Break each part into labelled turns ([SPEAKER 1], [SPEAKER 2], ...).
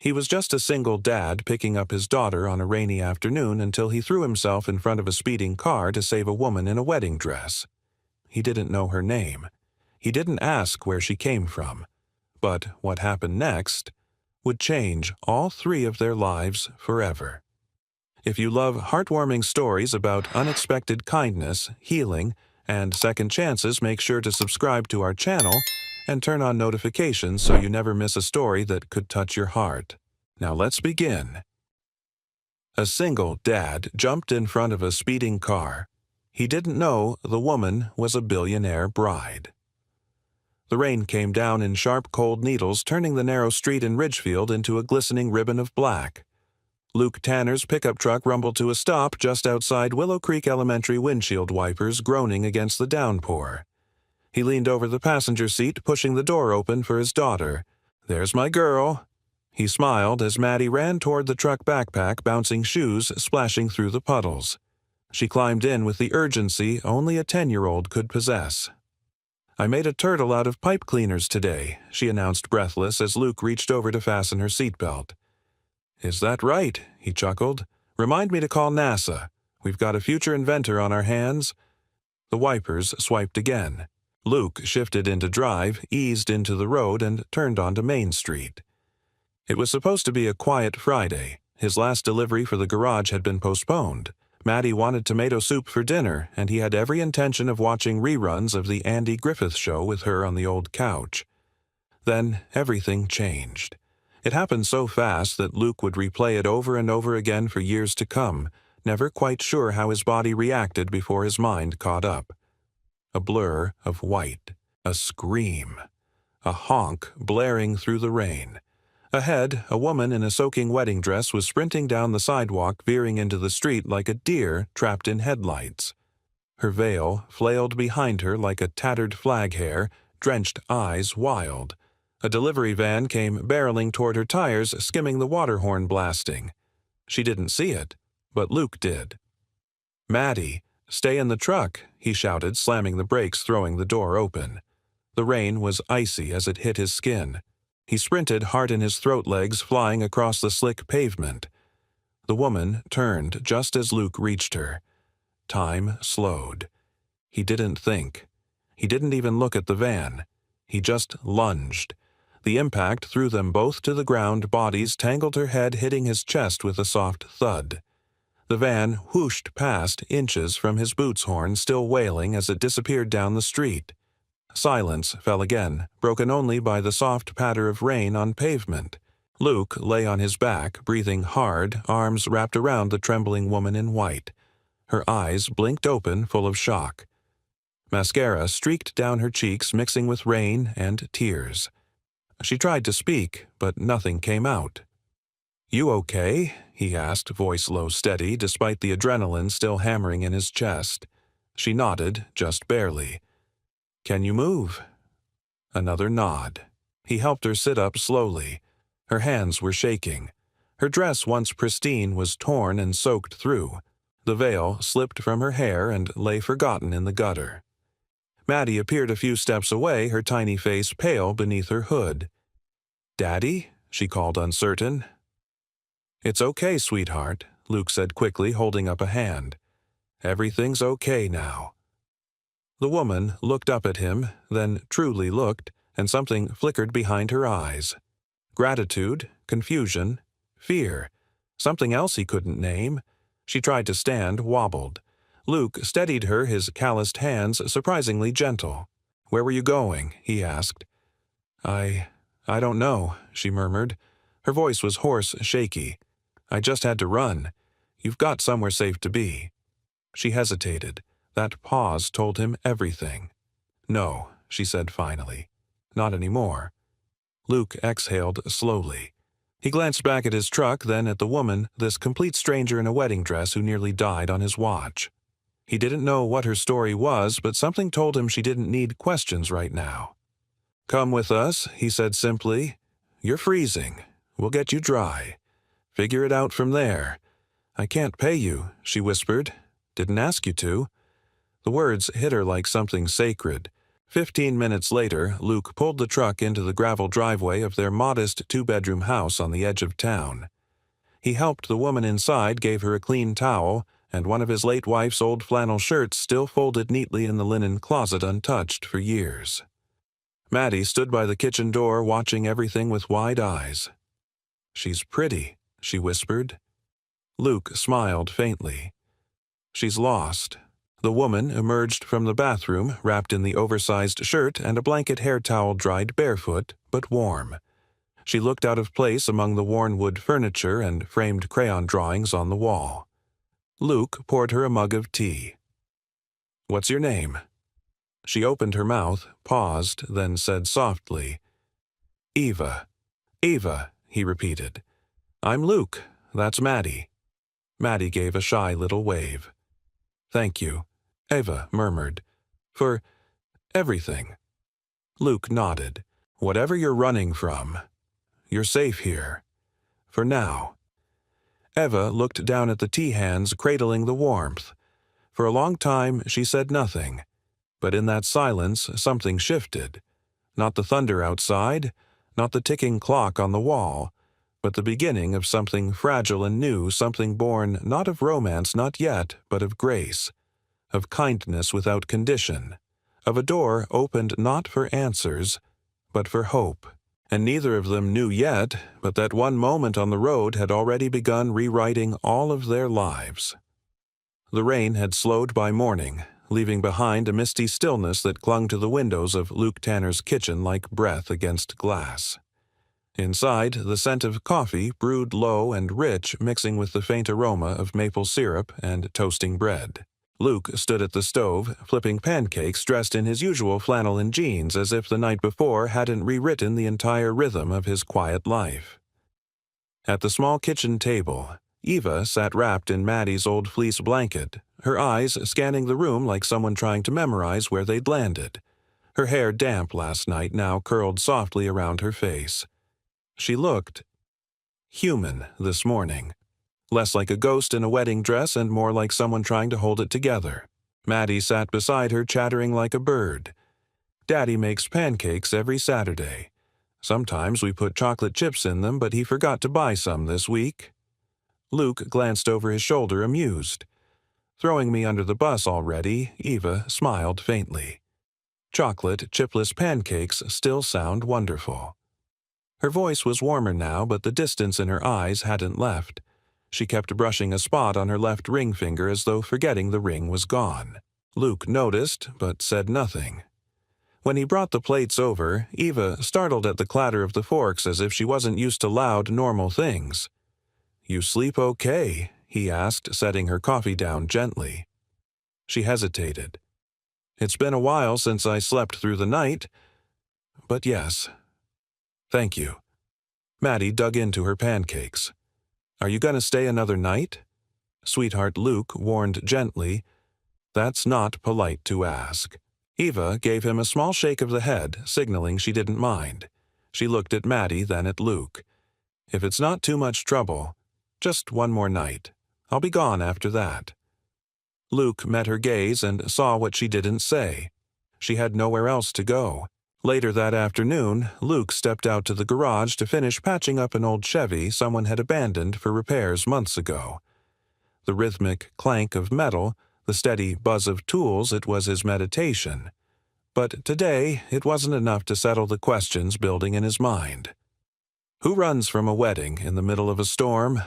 [SPEAKER 1] He was just a single dad picking up his daughter on a rainy afternoon until he threw himself in front of a speeding car to save a woman in a wedding dress. He didn't know her name. He didn't ask where she came from. But what happened next would change all three of their lives forever. If you love heartwarming stories about unexpected kindness, healing, and second chances, make sure to subscribe to our channel and turn on notifications so you never miss a story that could touch your heart. Now let's begin. A single dad jumped in front of a speeding car. He didn't know the woman was a billionaire bride. The rain came down in sharp, cold needles, turning the narrow street in Ridgefield into a glistening ribbon of black. Luke Tanner's pickup truck rumbled to a stop just outside Willow Creek Elementary, windshield wipers groaning against the downpour. He leaned over the passenger seat, pushing the door open for his daughter. "There's my girl." He smiled as Maddie ran toward the truck backpack, bouncing shoes splashing through the puddles. She climbed in with the urgency only a 10-year-old could possess. "I made a turtle out of pipe cleaners today," she announced, breathless, as Luke reached over to fasten her seatbelt. "Is that right?" he chuckled. "Remind me to call NASA. We've got a future inventor on our hands." The wipers swiped again. Luke shifted into drive, eased into the road, and turned onto Main Street. It was supposed to be a quiet Friday. His last delivery for the garage had been postponed. Maddie wanted tomato soup for dinner, and he had every intention of watching reruns of the Andy Griffith Show with her on the old couch. Then everything changed. It happened so fast that Luke would replay it over and over again for years to come, never quite sure how his body reacted before his mind caught up. A blur of white, a scream, a honk blaring through the rain. Ahead, a woman in a soaking wedding dress was sprinting down the sidewalk, veering into the street like a deer trapped in headlights. Her veil flailed behind her like a tattered flag hair, drenched eyes wild. A delivery van came barreling toward her tires, skimming the water horn blasting. She didn't see it, but Luke did. "Maddie, stay in the truck," he shouted, slamming the brakes, throwing the door open. The rain was icy as it hit his skin. He sprinted, heart in his throat, legs flying across the slick pavement. The woman turned just as Luke reached her. Time slowed. He didn't think. He didn't even look at the van. He just lunged. The impact threw them both to the ground, bodies tangled, her head hitting his chest with a soft thud. The van whooshed past, inches from his boots horn, still wailing as it disappeared down the street. Silence fell again, broken only by the soft patter of rain on pavement. Luke lay on his back, breathing hard, arms wrapped around the trembling woman in white. Her eyes blinked open, full of shock. Mascara streaked down her cheeks, mixing with rain and tears. She tried to speak, but nothing came out. "You okay?" he asked, voice low, steady, despite the adrenaline still hammering in his chest. She nodded, just barely. "Can you move?" Another nod. He helped her sit up slowly. Her hands were shaking. Her dress, once pristine, was torn and soaked through. The veil slipped from her hair and lay forgotten in the gutter. Maddie appeared a few steps away, her tiny face pale beneath her hood. "Daddy?" she called, uncertain. "It's okay, sweetheart," Luke said quickly, holding up a hand. "Everything's okay now." The woman looked up at him, then truly looked, and something flickered behind her eyes. Gratitude, confusion, fear. Something else he couldn't name. She tried to stand, wobbled. Luke steadied her, his calloused hands surprisingly gentle. "Where were you going?" he asked. I don't know," she murmured. Her voice was hoarse, shaky. "I just had to run. You've got somewhere safe to be." She hesitated. That pause told him everything. "No," she said finally. "Not anymore." Luke exhaled slowly. He glanced back at his truck, then at the woman, this complete stranger in a wedding dress who nearly died on his watch. He didn't know what her story was, but something told him she didn't need questions right now. "Come with us," he said simply. "You're freezing. We'll get you dry. Figure it out from there." "I can't pay you," she whispered. "Didn't ask you to." The words hit her like something sacred. 15 minutes later, Luke pulled the truck into the gravel driveway of their modest two-bedroom house on the edge of town. He helped the woman inside, gave her a clean towel, and one of his late wife's old flannel shirts still folded neatly in the linen closet untouched for years. Maddie stood by the kitchen door watching everything with wide eyes. "She's pretty," she whispered. Luke smiled faintly. "She's lost." The woman emerged from the bathroom, wrapped in the oversized shirt and a blanket hair towel dried barefoot, but warm. She looked out of place among the worn wood furniture and framed crayon drawings on the wall. Luke poured her a mug of tea. "What's your name?" She opened her mouth, paused, then said softly, "Eva." "Eva," he repeated. "I'm Luke. That's Maddie." Maddie gave a shy little wave. "Thank you," Eva murmured. "For everything." Luke nodded. "Whatever you're running from, you're safe here. For now." Eva looked down at the tea hands cradling the warmth. For a long time she said nothing, but in that silence something shifted. Not the thunder outside, not the ticking clock on the wall, but the beginning of something fragile and new, something born not of romance, not yet, but of grace, of kindness without condition, of a door opened not for answers, but for hope. And neither of them knew yet, but that one moment on the road had already begun rewriting all of their lives. The rain had slowed by morning, leaving behind a misty stillness that clung to the windows of Luke Tanner's kitchen like breath against glass. Inside, the scent of coffee brewed low and rich, mixing with the faint aroma of maple syrup and toasting bread. Luke stood at the stove, flipping pancakes dressed in his usual flannel and jeans as if the night before hadn't rewritten the entire rhythm of his quiet life. At the small kitchen table, Eva sat wrapped in Maddie's old fleece blanket, her eyes scanning the room like someone trying to memorize where they'd landed. Her hair damp last night now curled softly around her face. She looked human this morning. Less like a ghost in a wedding dress and more like someone trying to hold it together. Maddie sat beside her chattering like a bird. "Daddy makes pancakes every Saturday. Sometimes we put chocolate chips in them, but he forgot to buy some this week." Luke glanced over his shoulder, amused. "Throwing me under the bus already," Eva smiled faintly. "Chocolate chipless pancakes still sound wonderful." Her voice was warmer now, but the distance in her eyes hadn't left. She kept brushing a spot on her left ring finger as though forgetting the ring was gone. Luke noticed, but said nothing. When he brought the plates over, Eva startled at the clatter of the forks as if she wasn't used to loud, normal things. "You sleep okay?" he asked, setting her coffee down gently. She hesitated. "It's been a while since I slept through the night, but yes. Thank you." Maddie dug into her pancakes. "Are you going to stay another night?" Sweetheart Luke warned gently, "That's not polite to ask." Eva gave him a small shake of the head, signaling she didn't mind. She looked at Maddie, then at Luke. "If it's not too much trouble, just one more night. I'll be gone after that." Luke met her gaze and saw what she didn't say. She had nowhere else to go. Later that afternoon, Luke stepped out to the garage to finish patching up an old Chevy someone had abandoned for repairs months ago. The rhythmic clank of metal, the steady buzz of tools, it was his meditation. But today, it wasn't enough to settle the questions building in his mind. Who runs from a wedding in the middle of a storm?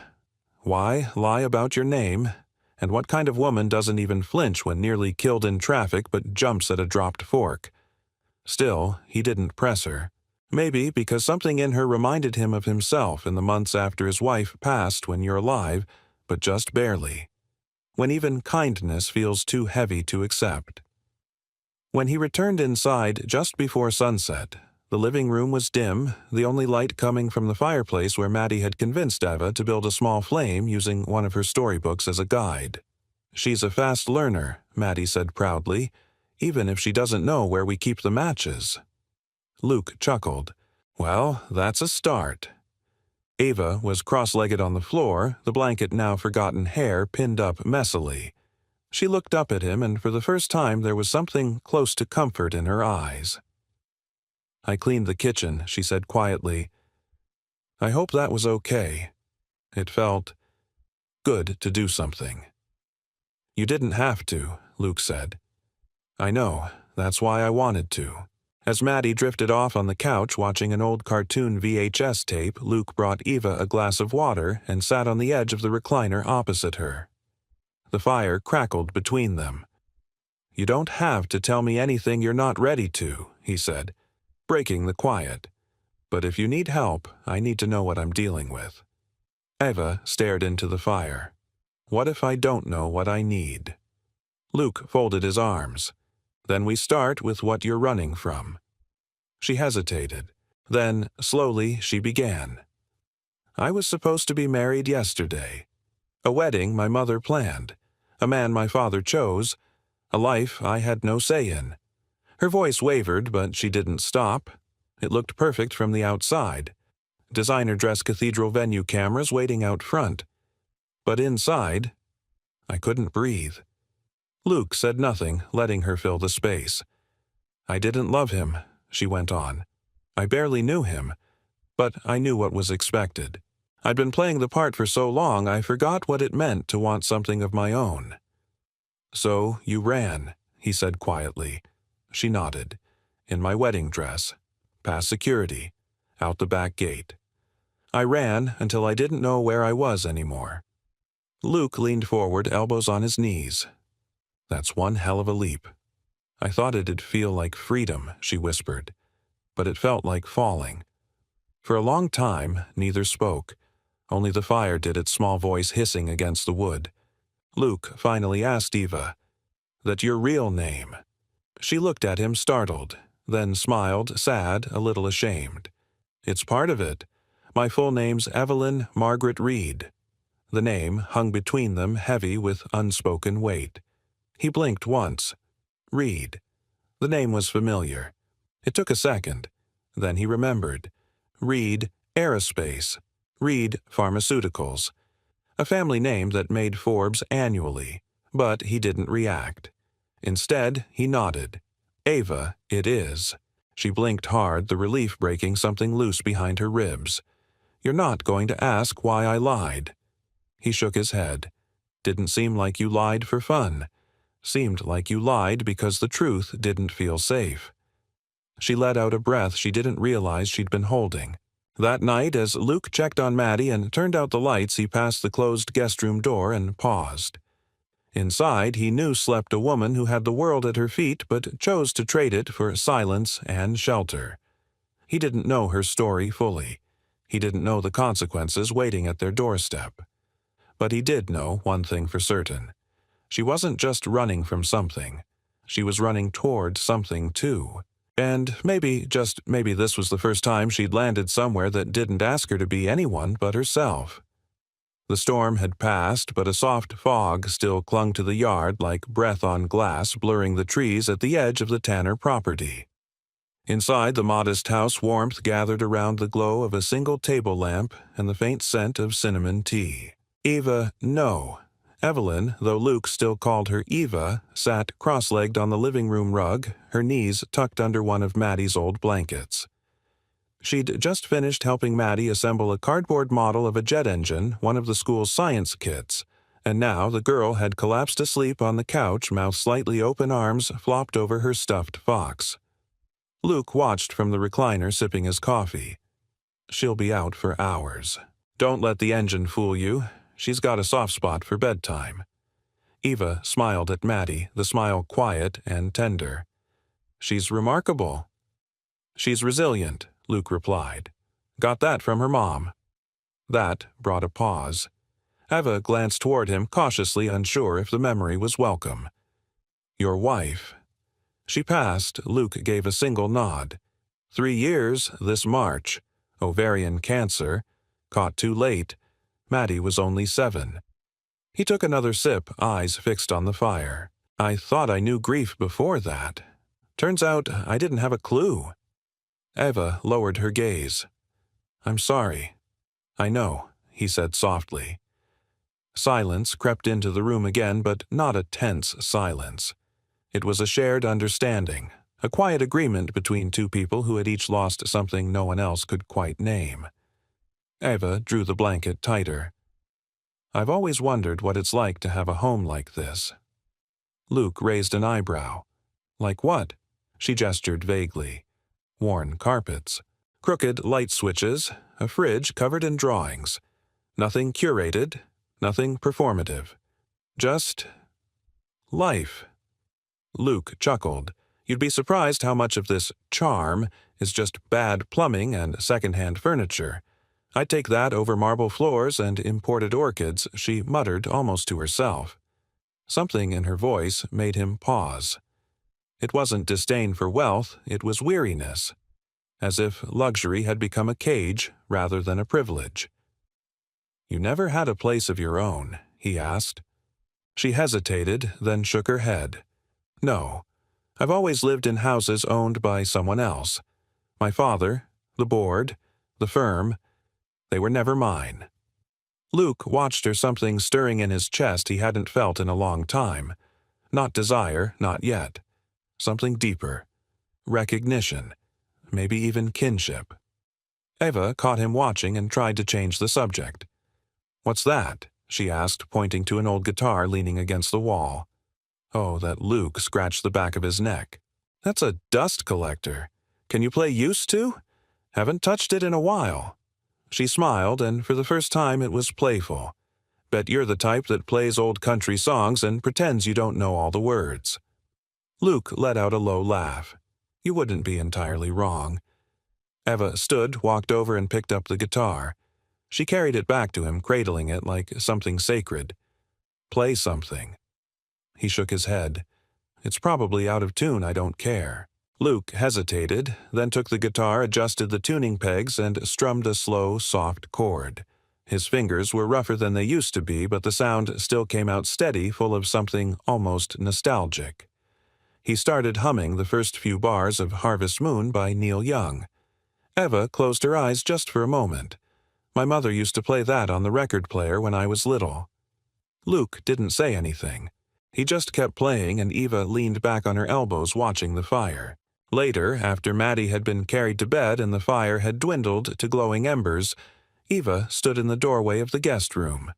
[SPEAKER 1] Why lie about your name? And what kind of woman doesn't even flinch when nearly killed in traffic but jumps at a dropped fork? Still, he didn't press her. Maybe because something in her reminded him of himself in the months after his wife passed when you're alive, but just barely. When even kindness feels too heavy to accept. When he returned inside just before sunset, the living room was dim, the only light coming from the fireplace where Maddie had convinced Eva to build a small flame using one of her storybooks as a guide. "She's a fast learner," Maddie said proudly, "even if she doesn't know where we keep the matches." Luke chuckled. "Well, that's a start." Eva was cross-legged on the floor, the blanket now forgotten hair pinned up messily. She looked up at him, and for the first time there was something close to comfort in her eyes. "I cleaned the kitchen," she said quietly. "I hope that was okay. It felt good to do something." "You didn't have to," Luke said. "I know. That's why I wanted to." As Maddie drifted off on the couch watching an old cartoon VHS tape, Luke brought Eva a glass of water and sat on the edge of the recliner opposite her. The fire crackled between them. "You don't have to tell me anything you're not ready to," he said, breaking the quiet. "But if you need help, I need to know what I'm dealing with." Eva stared into the fire. "What if I don't know what I need?" Luke folded his arms. "Then we start with what you're running from." She hesitated. Then, slowly, she began. "I was supposed to be married yesterday. A wedding my mother planned. A man my father chose. A life I had no say in." Her voice wavered, but she didn't stop. It looked perfect from the outside. Designer dress cathedral venue cameras waiting out front. But inside, I couldn't breathe. Luke said nothing, letting her fill the space. "I didn't love him," she went on. "I barely knew him, but I knew what was expected. I'd been playing the part for so long I forgot what it meant to want something of my own." "So you ran," he said quietly. She nodded. "In my wedding dress. Past security. Out the back gate. I ran until I didn't know where I was anymore." Luke leaned forward, elbows on his knees. "That's one hell of a leap." "I thought it'd feel like freedom," she whispered, "but it felt like falling." For a long time, neither spoke. Only the fire did its small voice hissing against the wood. Luke finally asked Eva, "That your real name?" She looked at him startled, then smiled, sad, a little ashamed. "It's part of it. My full name's Evelyn Margaret Reed." The name hung between them, heavy with unspoken weight. He blinked once. Reed. The name was familiar. It took a second. Then he remembered. Reed Aerospace. Reed Pharmaceuticals. A family name that made Forbes annually. But he didn't react. Instead, he nodded. "Ava, it is." She blinked hard, the relief breaking something loose behind her ribs. "You're not going to ask why I lied." He shook his head. "Didn't seem like you lied for fun. Seemed like you lied because the truth didn't feel safe." She let out a breath she didn't realize she'd been holding. That night, as Luke checked on Maddie and turned out the lights, he passed the closed guest room door and paused. Inside, he knew slept a woman who had the world at her feet but chose to trade it for silence and shelter. He didn't know her story fully. He didn't know the consequences waiting at their doorstep. But he did know one thing for certain. She wasn't just running from something. She was running toward something, too. And maybe, just maybe, this was the first time she'd landed somewhere that didn't ask her to be anyone but herself. The storm had passed, but a soft fog still clung to the yard like breath on glass, blurring the trees at the edge of the Tanner property. Inside the modest house, warmth gathered around the glow of a single table lamp and the faint scent of cinnamon tea. Eva, no. Evelyn, though Luke still called her Eva, sat cross-legged on the living room rug, her knees tucked under one of Maddie's old blankets. She'd just finished helping Maddie assemble a cardboard model of a jet engine, one of the school's science kits, and now the girl had collapsed asleep on the couch, mouth slightly open, arms flopped over her stuffed fox. Luke watched from the recliner, sipping his coffee. "She'll be out for hours. Don't let the engine fool you. She's got a soft spot for bedtime." Eva smiled at Maddie, the smile quiet and tender. "She's remarkable." "She's resilient," Luke replied. "Got that from her mom." That brought a pause. Eva glanced toward him, cautiously unsure if the memory was welcome. "Your wife." She passed. Luke gave a single nod. 3 years this March. Ovarian cancer. Caught too late. Maddie was only 7. He took another sip, eyes fixed on the fire. "I thought I knew grief before that. Turns out I didn't have a clue." Eva lowered her gaze. "I'm sorry." "I know," he said softly. Silence crept into the room again, but not a tense silence. It was a shared understanding, a quiet agreement between two people who had each lost something no one else could quite name. Eva drew the blanket tighter. I've always wondered what it's like to have a home like this. Luke raised an eyebrow. Like what? She gestured vaguely. Worn carpets, crooked light switches, a fridge covered in drawings. Nothing curated, nothing performative. Just life. Luke chuckled. You'd be surprised how much of this charm is just bad plumbing and second-hand furniture. I'd take that over marble floors and imported orchids, she muttered almost to herself. Something in her voice made him pause. It wasn't disdain for wealth, it was weariness, as if luxury had become a cage rather than a privilege. You never had a place of your own, he asked. She hesitated, then shook her head. No, I've always lived in houses owned by someone else. My father, the board, the firm, they were never mine. Luke watched her, something stirring in his chest he hadn't felt in a long time. Not desire, not yet. Something deeper. Recognition. Maybe even kinship. Eva caught him watching and tried to change the subject. What's that? She asked, pointing to an old guitar leaning against the wall. Oh, that Luke scratched the back of his neck. That's a dust collector. Can you play used to? Haven't touched it in a while. She smiled, and for the first time it was playful. Bet you're the type that plays old country songs and pretends you don't know all the words. Luke let out a low laugh. You wouldn't be entirely wrong. Eva stood, walked over, and picked up the guitar. She carried it back to him, cradling it like something sacred. Play something. He shook his head. It's probably out of tune, I don't care. Luke hesitated, then took the guitar, adjusted the tuning pegs, and strummed a slow, soft chord. His fingers were rougher than they used to be, but the sound still came out steady, full of something almost nostalgic. He started humming the first few bars of Harvest Moon by Neil Young. Eva closed her eyes just for a moment. My mother used to play that on the record player when I was little. Luke didn't say anything. He just kept playing, and Eva leaned back on her elbows watching the fire. Later, after Maddie had been carried to bed and the fire had dwindled to glowing embers, Eva stood in the doorway of the guest room.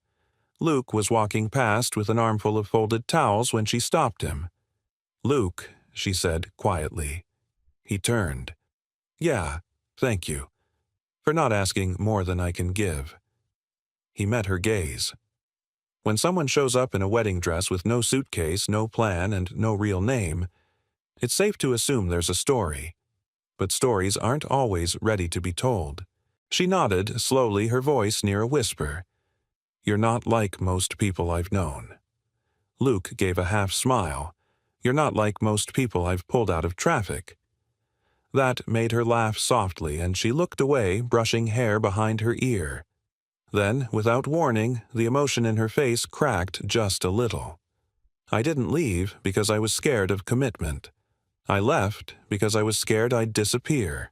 [SPEAKER 1] Luke was walking past with an armful of folded towels when she stopped him. Luke, she said quietly. He turned. Yeah, thank you. For not asking more than I can give. He met her gaze. When someone shows up in a wedding dress with no suitcase, no plan, and no real name, it's safe to assume there's a story. But stories aren't always ready to be told. She nodded, slowly, her voice near a whisper. You're not like most people I've known. Luke gave a half smile. You're not like most people I've pulled out of traffic. That made her laugh softly, and she looked away, brushing hair behind her ear. Then, without warning, the emotion in her face cracked just a little. I didn't leave because I was scared of commitment. I left because I was scared I'd disappear.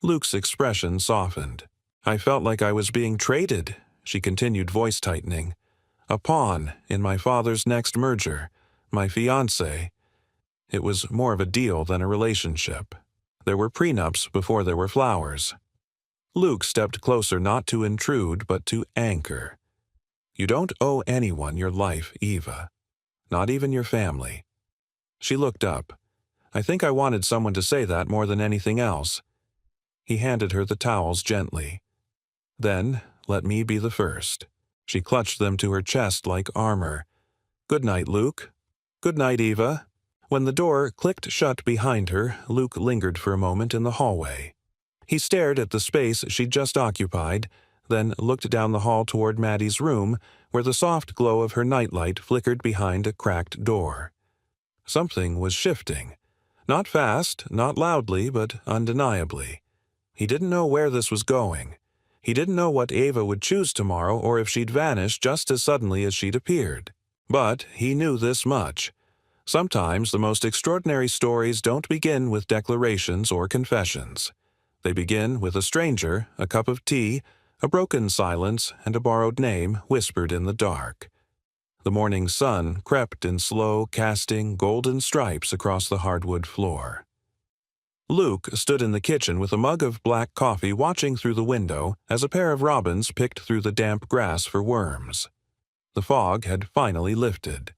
[SPEAKER 1] Luke's expression softened. I felt like I was being traded, she continued, voice tightening. A pawn in my father's next merger, my fiancé. It was more of a deal than a relationship. There were prenups before there were flowers. Luke stepped closer, not to intrude, but to anchor. You don't owe anyone your life, Eva. Not even your family. She looked up. I think I wanted someone to say that more than anything else. He handed her the towels gently. Then, let me be the first. She clutched them to her chest like armor. Good night, Luke. Good night, Eva. When the door clicked shut behind her, Luke lingered for a moment in the hallway. He stared at the space she'd just occupied, then looked down the hall toward Maddie's room, where the soft glow of her nightlight flickered behind a cracked door. Something was shifting. Not fast, not loudly, but undeniably. He didn't know where this was going. He didn't know what Eva would choose tomorrow or if she'd vanish just as suddenly as she'd appeared. But he knew this much. Sometimes the most extraordinary stories don't begin with declarations or confessions. They begin with a stranger, a cup of tea, A broken silence and a borrowed name whispered in the dark. The morning sun crept in slow, casting golden stripes across the hardwood floor. Luke stood in the kitchen with a mug of black coffee watching through the window as a pair of robins picked through the damp grass for worms. The fog had finally lifted.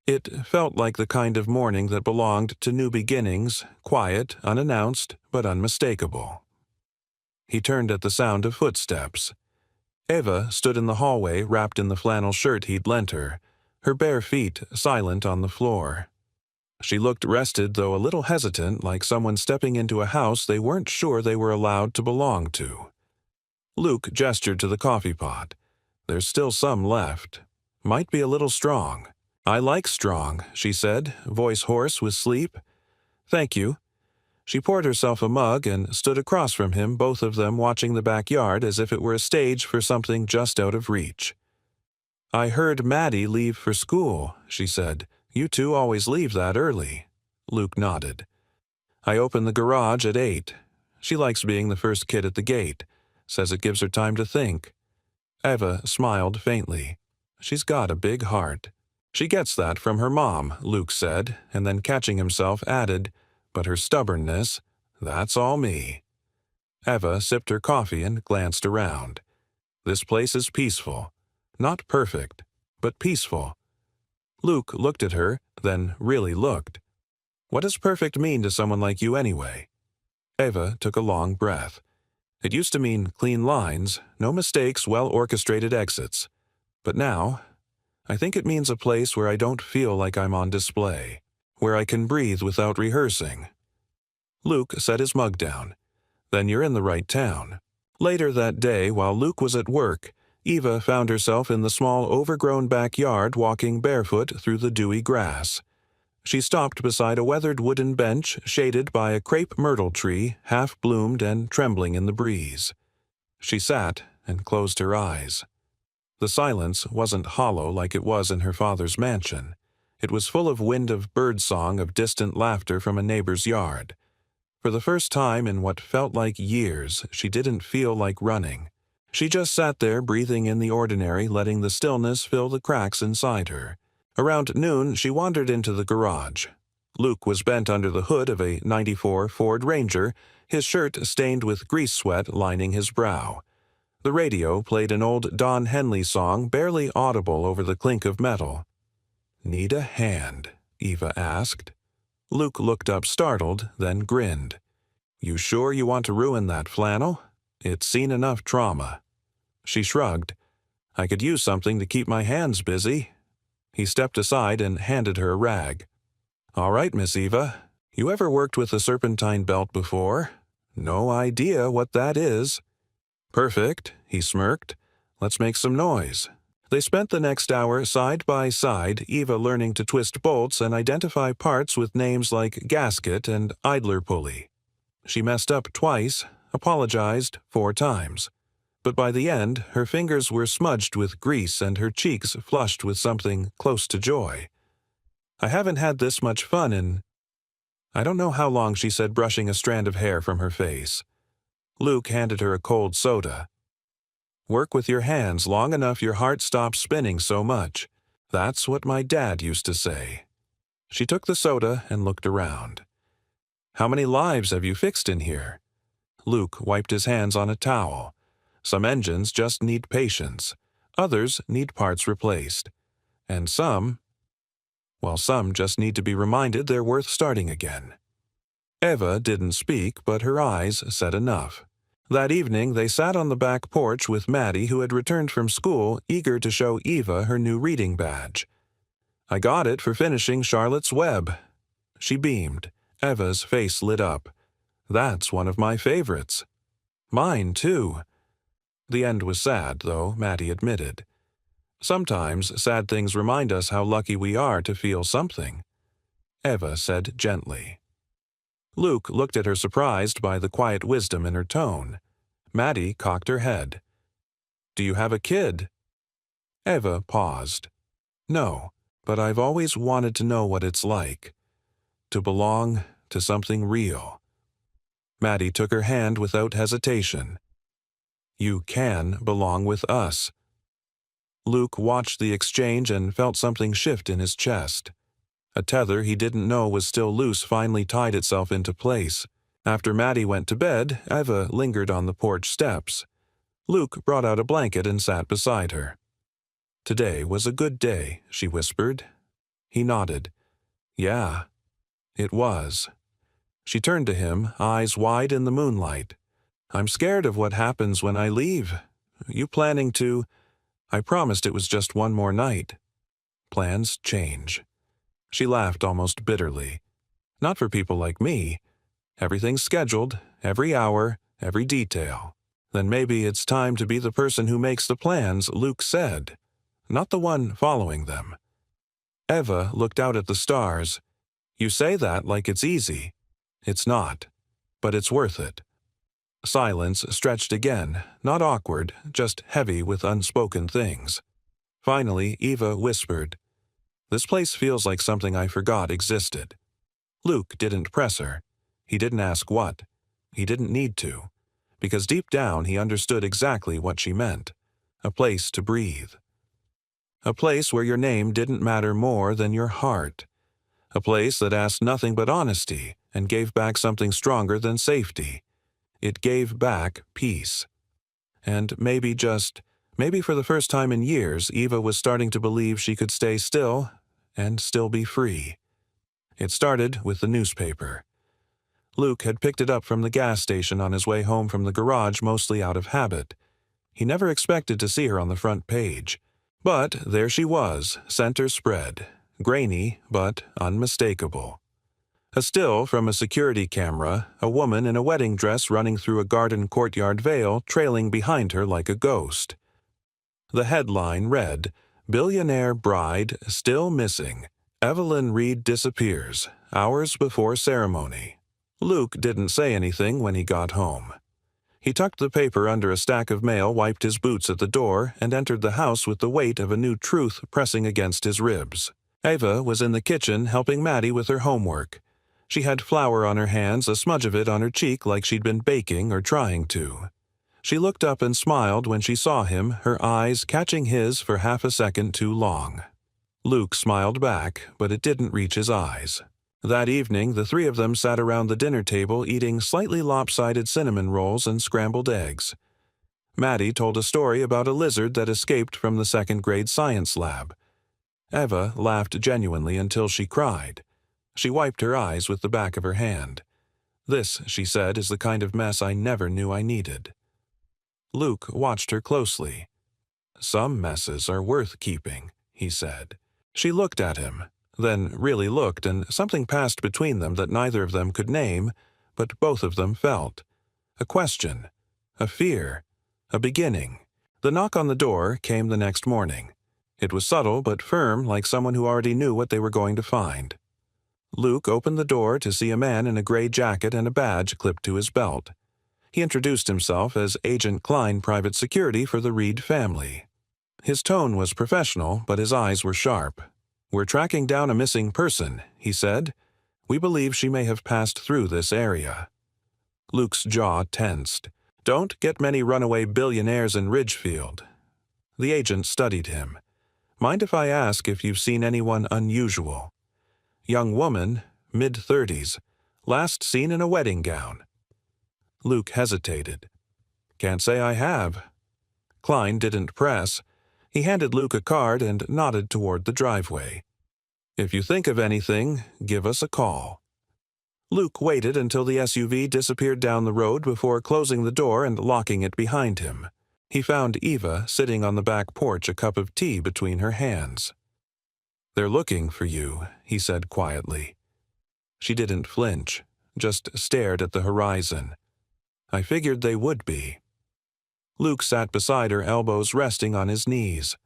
[SPEAKER 1] It felt like the kind of morning that belonged to new beginnings, quiet, unannounced, but unmistakable. He turned at the sound of footsteps. Eva stood in the hallway wrapped in the flannel shirt he'd lent her, her bare feet silent on the floor. She looked rested, though a little hesitant, like someone stepping into a house they weren't sure they were allowed to belong to. Luke gestured to the coffee pot. There's still some left. Might be a little strong. I like strong, she said, voice hoarse with sleep. Thank you. She poured herself a mug and stood across from him, both of them watching the backyard as if it were a stage for something just out of reach. I heard Maddie leave for school, she said. You two always leave that early. Luke nodded. I open the garage at 8. She likes being the first kid at the gate. Says it gives her time to think. Eva smiled faintly. She's got a big heart. She gets that from her mom, Luke said, and then catching himself added, but her stubbornness, that's all me. Eva sipped her coffee and glanced around. This place is peaceful. Not perfect, but peaceful. Luke looked at her, then really looked. What does perfect mean to someone like you anyway? Eva took a long breath. It used to mean clean lines, no mistakes, well-orchestrated exits. But now, I think it means a place where I don't feel like I'm on display, where I can breathe without rehearsing. Luke set his mug down. Then you're in the right town. Later that day, while Luke was at work, Eva found herself in the small, overgrown backyard walking barefoot through the dewy grass. She stopped beside a weathered wooden bench shaded by a crepe myrtle tree, half-bloomed and trembling in the breeze. She sat and closed her eyes. The silence wasn't hollow like it was in her father's mansion. It was full of wind of birdsong, of distant laughter from a neighbor's yard. For the first time in what felt like years, she didn't feel like running. She just sat there, breathing in the ordinary, letting the stillness fill the cracks inside her. Around noon, she wandered into the garage. Luke was bent under the hood of a '94 Ford Ranger, his shirt stained with grease sweat lining his brow. The radio played an old Don Henley song, barely audible over the clink of metal. "Need a hand?" Eva asked. Luke looked up startled, then grinned. "You sure you want to ruin that flannel? It's seen enough trauma." She shrugged. "I could use something to keep my hands busy." He stepped aside and handed her a rag. "All right, Miss Eva. You ever worked with a serpentine belt before? No idea what that is." "Perfect," he smirked. "Let's make some noise." They spent the next hour side by side, Eva learning to twist bolts and identify parts with names like gasket and idler pulley. She messed up twice, apologized 4 times. But by the end, her fingers were smudged with grease and her cheeks flushed with something close to joy. "I haven't had this much fun in—" "I don't know how long," she said, brushing a strand of hair from her face. Luke handed her a cold soda. "Work with your hands long enough your heart stops spinning so much. That's what my dad used to say." She took the soda and looked around. "How many lives have you fixed in here?" Luke wiped his hands on a towel. "Some engines just need patience. Others need parts replaced. And some just need to be reminded they're worth starting again." Eva didn't speak, but her eyes said enough. That evening, they sat on the back porch with Maddie, who had returned from school, eager to show Eva her new reading badge. "I got it for finishing Charlotte's Web." She beamed. Eva's face lit up. "That's one of my favorites." "Mine, too." The end was sad, though, Maddie admitted. "Sometimes sad things remind us how lucky we are to feel something," Eva said gently. Luke looked at her, surprised by the quiet wisdom in her tone. Maddie cocked her head. "Do you have a kid?" Eva paused. "No, but I've always wanted to know what it's like. To belong to something real." Maddie took her hand without hesitation. You can belong with us." Luke watched the exchange and felt something shift in his chest. A tether he didn't know was still loose finally tied itself into place. After Maddie went to bed, Eva lingered on the porch steps. Luke brought out a blanket and sat beside her. "Today was a good day," she whispered. He nodded. "Yeah, it was." She turned to him, eyes wide in the moonlight. "I'm scared of what happens when I leave. You planning to—" "I promised it was just one more night." "Plans change." She laughed almost bitterly. "Not for people like me. Everything's scheduled, every hour, every detail. Then maybe it's time to be the person who makes the plans," Luke said, "not the one following them." Eva looked out at the stars. "You say that like it's easy. It's not. But it's worth it." Silence stretched again, not awkward, just heavy with unspoken things. Finally, Eva whispered, "This place feels like something I forgot existed." Luke didn't press her. He didn't ask what. He didn't need to, because deep down he understood exactly what she meant. A place to breathe. A place where your name didn't matter more than your heart. A place that asked nothing but honesty and gave back something stronger than safety. It gave back peace. And maybe for the first time in years, Eva was starting to believe she could stay still and still be free. It started with the newspaper. Luke had picked it up from the gas station on his way home from the garage, mostly out of habit. He never expected to see her on the front page. But there she was, center spread, grainy but unmistakable. A still from a security camera, a woman in a wedding dress running through a garden courtyard veil trailing behind her like a ghost. The headline read, "Billionaire bride still missing. Evelyn Reed disappears, hours before ceremony." Luke didn't say anything when he got home. He tucked the paper under a stack of mail, wiped his boots at the door, and entered the house with the weight of a new truth pressing against his ribs. Eva was in the kitchen helping Maddie with her homework. She had flour on her hands, a smudge of it on her cheek like she'd been baking or trying to. She looked up and smiled when she saw him, her eyes catching his for half a second too long. Luke smiled back, but it didn't reach his eyes. That evening, the three of them sat around the dinner table eating slightly lopsided cinnamon rolls and scrambled eggs. Maddie told a story about a lizard that escaped from the second-grade science lab. Eva laughed genuinely until she cried. She wiped her eyes with the back of her hand. "This," she said, "is the kind of mess I never knew I needed." Luke watched her closely. "Some messes are worth keeping," he said. She looked at him, then really looked, and something passed between them that neither of them could name, but both of them felt. A question, a fear, a beginning. The knock on the door came the next morning. It was subtle but firm, like someone who already knew what they were going to find. Luke opened the door to see a man in a gray jacket and a badge clipped to his belt. He introduced himself as Agent Klein, Private Security for the Reed family. His tone was professional, but his eyes were sharp. "We're tracking down a missing person," he said. "We believe she may have passed through this area." Luke's jaw tensed. "Don't get many runaway billionaires in Ridgefield." The agent studied him. "Mind if I ask if you've seen anyone unusual?" "Young woman, mid-30s, last seen in a wedding gown." Luke hesitated. "Can't say I have." Klein didn't press. He handed Luke a card and nodded toward the driveway. "If you think of anything, give us a call." Luke waited until the SUV disappeared down the road before closing the door and locking it behind him. He found Eva sitting on the back porch, a cup of tea between her hands. "They're looking for you," he said quietly. She didn't flinch, just stared at the horizon. "I figured they would be." Luke sat beside her, elbows resting on his knees.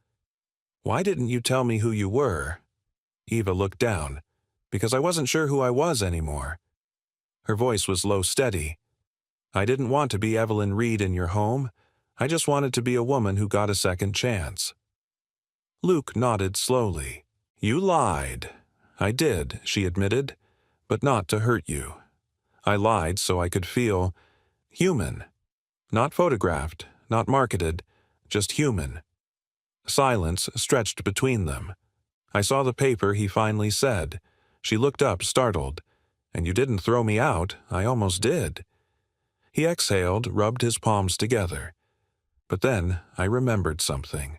[SPEAKER 1] "Why didn't you tell me who you were?" Eva looked down. "Because I wasn't sure who I was anymore." Her voice was low, steady. "I didn't want to be Evelyn Reed in your home. I just wanted to be a woman who got a second chance." Luke nodded slowly. "You lied." "I did," she admitted, "but not to hurt you. I lied so I could feel human. Not photographed, not marketed, just human. Silence stretched between them. I saw the paper he finally said. She looked up, startled. "And you didn't throw me out. I almost did." He exhaled, rubbed his palms together. "But then I remembered something.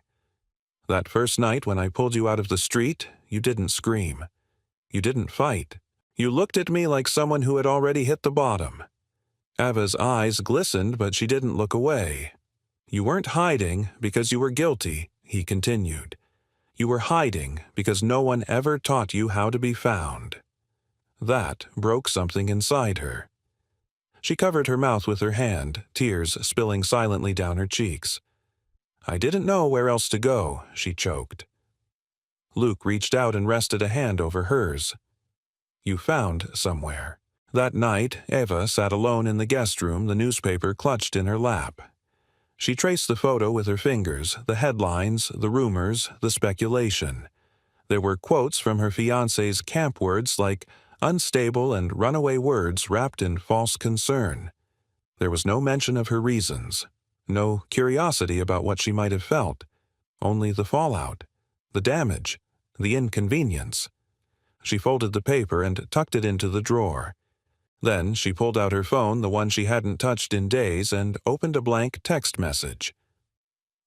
[SPEAKER 1] That first night when I pulled you out of the street, you didn't scream. You didn't fight. You looked at me like someone who had already hit the bottom." Eva's eyes glistened, but she didn't look away. "You weren't hiding because you were guilty," he continued. "You were hiding because no one ever taught you how to be found." That broke something inside her. She covered her mouth with her hand, tears spilling silently down her cheeks. "I didn't know where else to go," she choked. Luke reached out and rested a hand over hers. "You found somewhere." That night, Eva sat alone in the guest room, the newspaper clutched in her lap. She traced the photo with her fingers, the headlines, the rumors, the speculation. There were quotes from her fiancé's camp words like unstable and runaway words wrapped in false concern. There was no mention of her reasons, no curiosity about what she might have felt, only the fallout, the damage, the inconvenience. She folded the paper and tucked it into the drawer. Then she pulled out her phone, the one she hadn't touched in days, and opened a blank text message.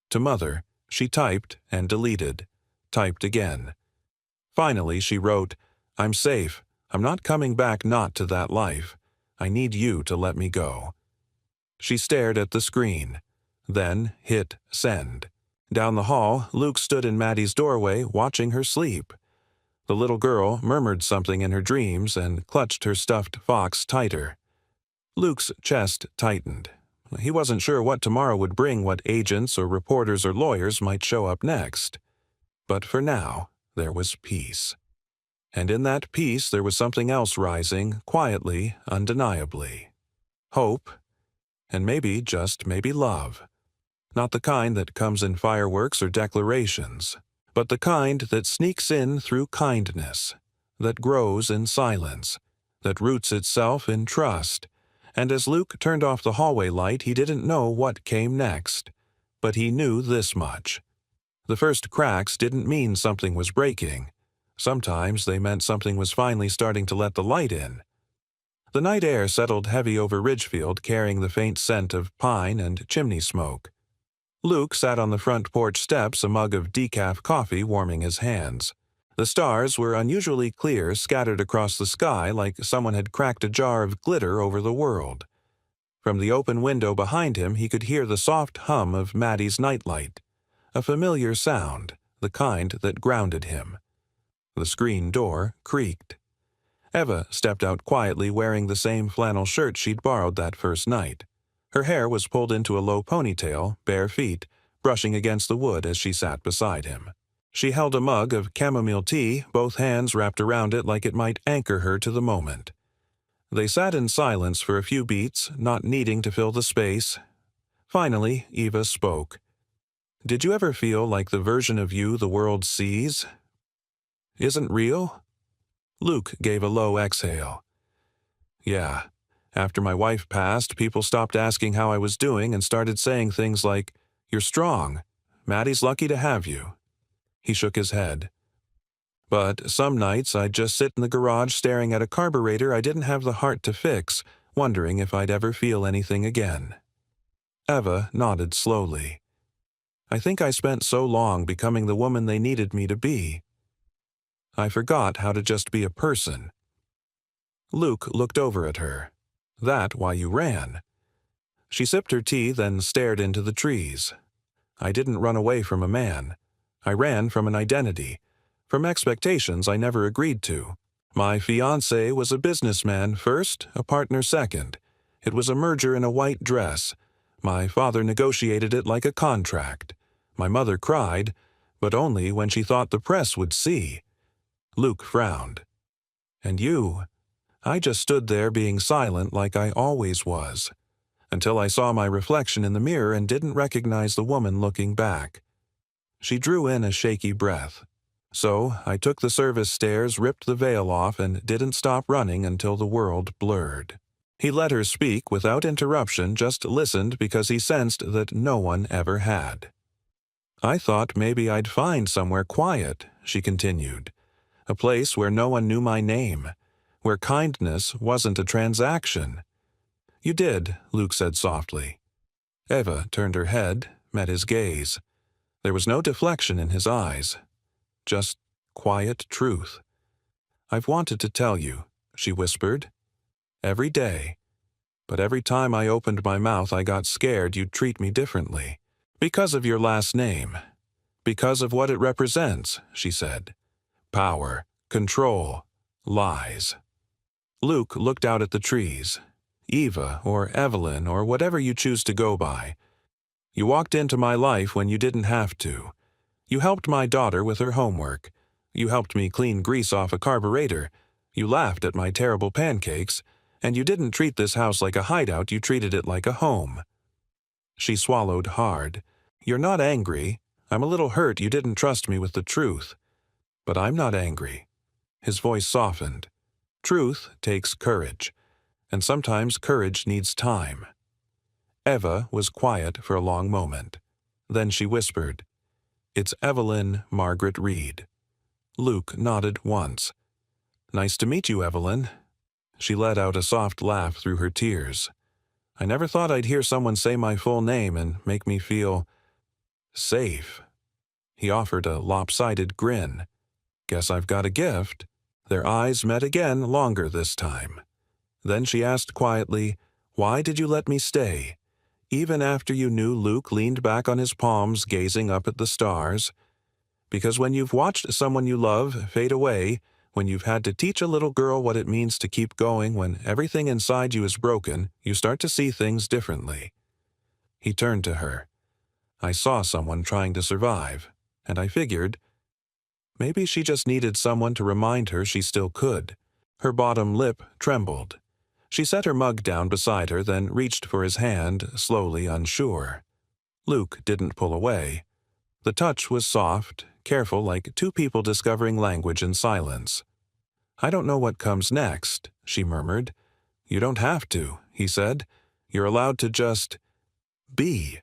[SPEAKER 1] To Mother, she typed and deleted, typed again. Finally, she wrote, "I'm safe. I'm not coming back not to that life. I need you to let me go." She stared at the screen, then hit send. Down the hall, Luke stood in Maddie's doorway, watching her sleep. The little girl murmured something in her dreams and clutched her stuffed fox tighter. Luke's chest tightened. He wasn't sure what tomorrow would bring, what agents or reporters or lawyers might show up next. But for now, there was peace. And in that peace there was something else rising, quietly, undeniably. Hope, and maybe, just maybe love. Not the kind that comes in fireworks or declarations, but the kind that sneaks in through kindness, that grows in silence, that roots itself in trust. And as Luke turned off the hallway light, he didn't know what came next, but he knew this much. The first cracks didn't mean something was breaking. Sometimes they meant something was finally starting to let the light in. The night air settled heavy over Ridgefield, carrying the faint scent of pine and chimney smoke. Luke sat on the front porch steps, a mug of decaf coffee warming his hands. The stars were unusually clear, scattered across the sky like someone had cracked a jar of glitter over the world. From the open window behind him, he could hear the soft hum of Maddie's nightlight, a familiar sound, the kind that grounded him. The screen door creaked. Eva stepped out quietly, wearing the same flannel shirt she'd borrowed that first night. Her hair was pulled into a low ponytail, bare feet, brushing against the wood as she sat beside him. She held a mug of chamomile tea, both hands wrapped around it like it might anchor her to the moment. They sat in silence for a few beats, not needing to fill the space. Finally, Eva spoke. "Did you ever feel like the version of you the world sees isn't real?" Luke gave a low exhale. "Yeah. After my wife passed, people stopped asking how I was doing and started saying things like, 'You're strong. Maddie's lucky to have you.'" He shook his head. "But some nights I'd just sit in the garage staring at a carburetor I didn't have the heart to fix, wondering if I'd ever feel anything again." Eva nodded slowly. "I think I spent so long becoming the woman they needed me to be. I forgot how to just be a person." Luke looked over at her. "That why you ran?" She sipped her tea, then stared into the trees. "I didn't run away from a man. I ran from an identity, from expectations I never agreed to. My fiancé was a businessman first, a partner second. It was a merger in a white dress. My father negotiated it like a contract. My mother cried, but only when she thought the press would see." Luke frowned. "And you?" "I just stood there being silent like I always was, until I saw my reflection in the mirror and didn't recognize the woman looking back." She drew in a shaky breath. "So I took the service stairs, ripped the veil off, and didn't stop running until the world blurred." He let her speak without interruption, just listened because he sensed that no one ever had. "I thought maybe I'd find somewhere quiet," she continued. "A place where no one knew my name, where kindness wasn't a transaction." "You did," Luke said softly. Eva turned her head, met his gaze. There was no deflection in his eyes, just quiet truth. "I've wanted to tell you," she whispered. "Every day. But every time I opened my mouth I got scared you'd treat me differently. Because of your last name. Because of what it represents," she said. "Power, control, lies." Luke looked out at the trees. "Eva, or Evelyn, or whatever you choose to go by. You walked into my life when you didn't have to. You helped my daughter with her homework. You helped me clean grease off a carburetor. You laughed at my terrible pancakes. And you didn't treat this house like a hideout, you treated it like a home." She swallowed hard. "You're not angry. I'm a little hurt you didn't trust me with the truth. But I'm not angry." His voice softened. "Truth takes courage. And sometimes courage needs time." Eva was quiet for a long moment. Then she whispered, "It's Evelyn Margaret Reed." Luke nodded once. "Nice to meet you, Evelyn." She let out a soft laugh through her tears. "I never thought I'd hear someone say my full name and make me feel safe." He offered a lopsided grin. "Guess I've got a gift." Their eyes met again, longer this time. Then she asked quietly, "Why did you let me stay? Even after you knew Luke leaned back on his palms, gazing up at the stars. Because when you've watched someone you love fade away, when you've had to teach a little girl what it means to keep going when everything inside you is broken, you start to see things differently." He turned to her. "I saw someone trying to survive, and I figured maybe she just needed someone to remind her she still could." Her bottom lip trembled. She set her mug down beside her, then reached for his hand, slowly unsure. Luke didn't pull away. The touch was soft, careful, like two people discovering language in silence. "I don't know what comes next," she murmured. "You don't have to," he said. "You're allowed to just be."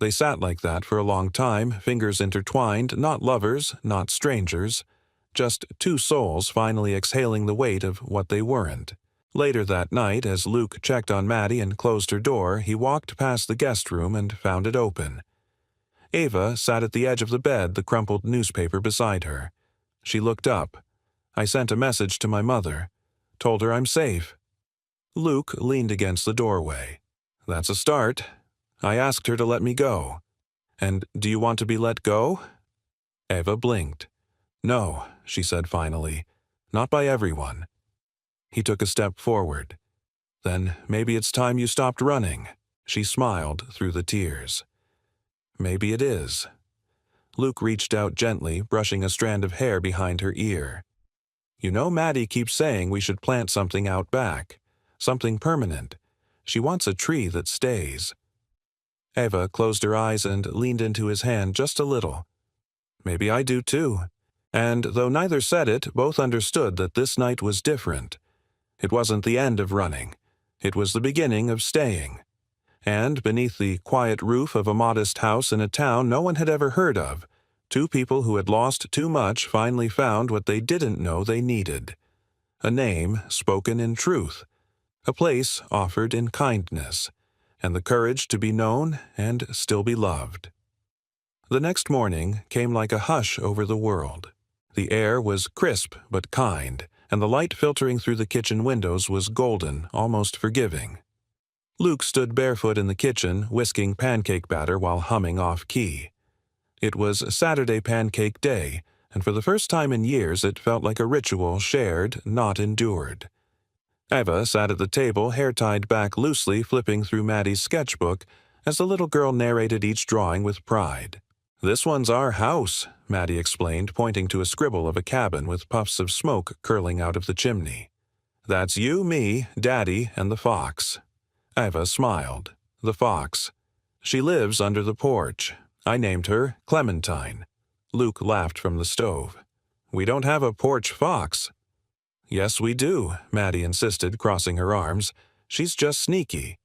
[SPEAKER 1] They sat like that for a long time, fingers intertwined, not lovers, not strangers, just two souls finally exhaling the weight of what they weren't. Later that night, as Luke checked on Maddie and closed her door, he walked past the guest room and found it open. Eva sat at the edge of the bed, the crumpled newspaper beside her. She looked up. "I sent a message to my mother. Told her I'm safe." Luke leaned against the doorway. "That's a start. I asked her to let me go." "And do you want to be let go?" Eva blinked. "No," she said finally. "Not by everyone." He took a step forward. "Then maybe it's time you stopped running." She smiled through the tears. "Maybe it is." Luke reached out gently, brushing a strand of hair behind her ear. "You know Maddie keeps saying we should plant something out back. Something permanent. She wants a tree that stays." Eva closed her eyes and leaned into his hand just a little. "Maybe I do too." And though neither said it, both understood that this night was different. It wasn't the end of running. It was the beginning of staying. And beneath the quiet roof of a modest house in a town no one had ever heard of, two people who had lost too much finally found what they didn't know they needed. A name spoken in truth. A place offered in kindness. And the courage to be known and still be loved. The next morning came like a hush over the world. The air was crisp but kind, and the light filtering through the kitchen windows was golden, almost forgiving. Luke stood barefoot in the kitchen, whisking pancake batter while humming off-key. It was Saturday Pancake Day, and for the first time in years it felt like a ritual shared, not endured. Eva sat at the table, hair tied back loosely, flipping through Maddie's sketchbook as the little girl narrated each drawing with pride. "This one's our house," Maddie explained, pointing to a scribble of a cabin with puffs of smoke curling out of the chimney. "That's you, me, Daddy, and the fox." Eva smiled. "The fox. She lives under the porch. I named her Clementine." Luke laughed from the stove. "We don't have a porch fox." "Yes, we do," Maddie insisted, crossing her arms. She's just sneaky."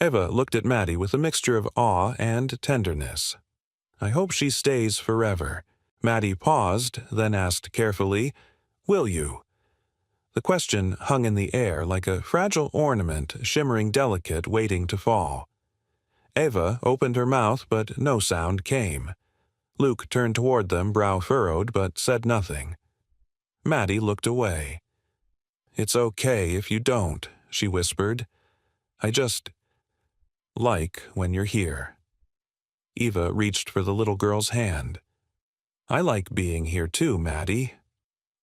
[SPEAKER 1] Eva looked at Maddie with a mixture of awe and tenderness. "I hope she stays forever." Maddie paused, then asked carefully, "Will you?" The question hung in the air like a fragile ornament, shimmering delicate, waiting to fall. Eva opened her mouth, but no sound came. Luke turned toward them, brow furrowed, but said nothing. Maddie looked away. "It's okay if you don't," she whispered. "I just like when you're here." Eva reached for the little girl's hand. "I like being here too, Maddie.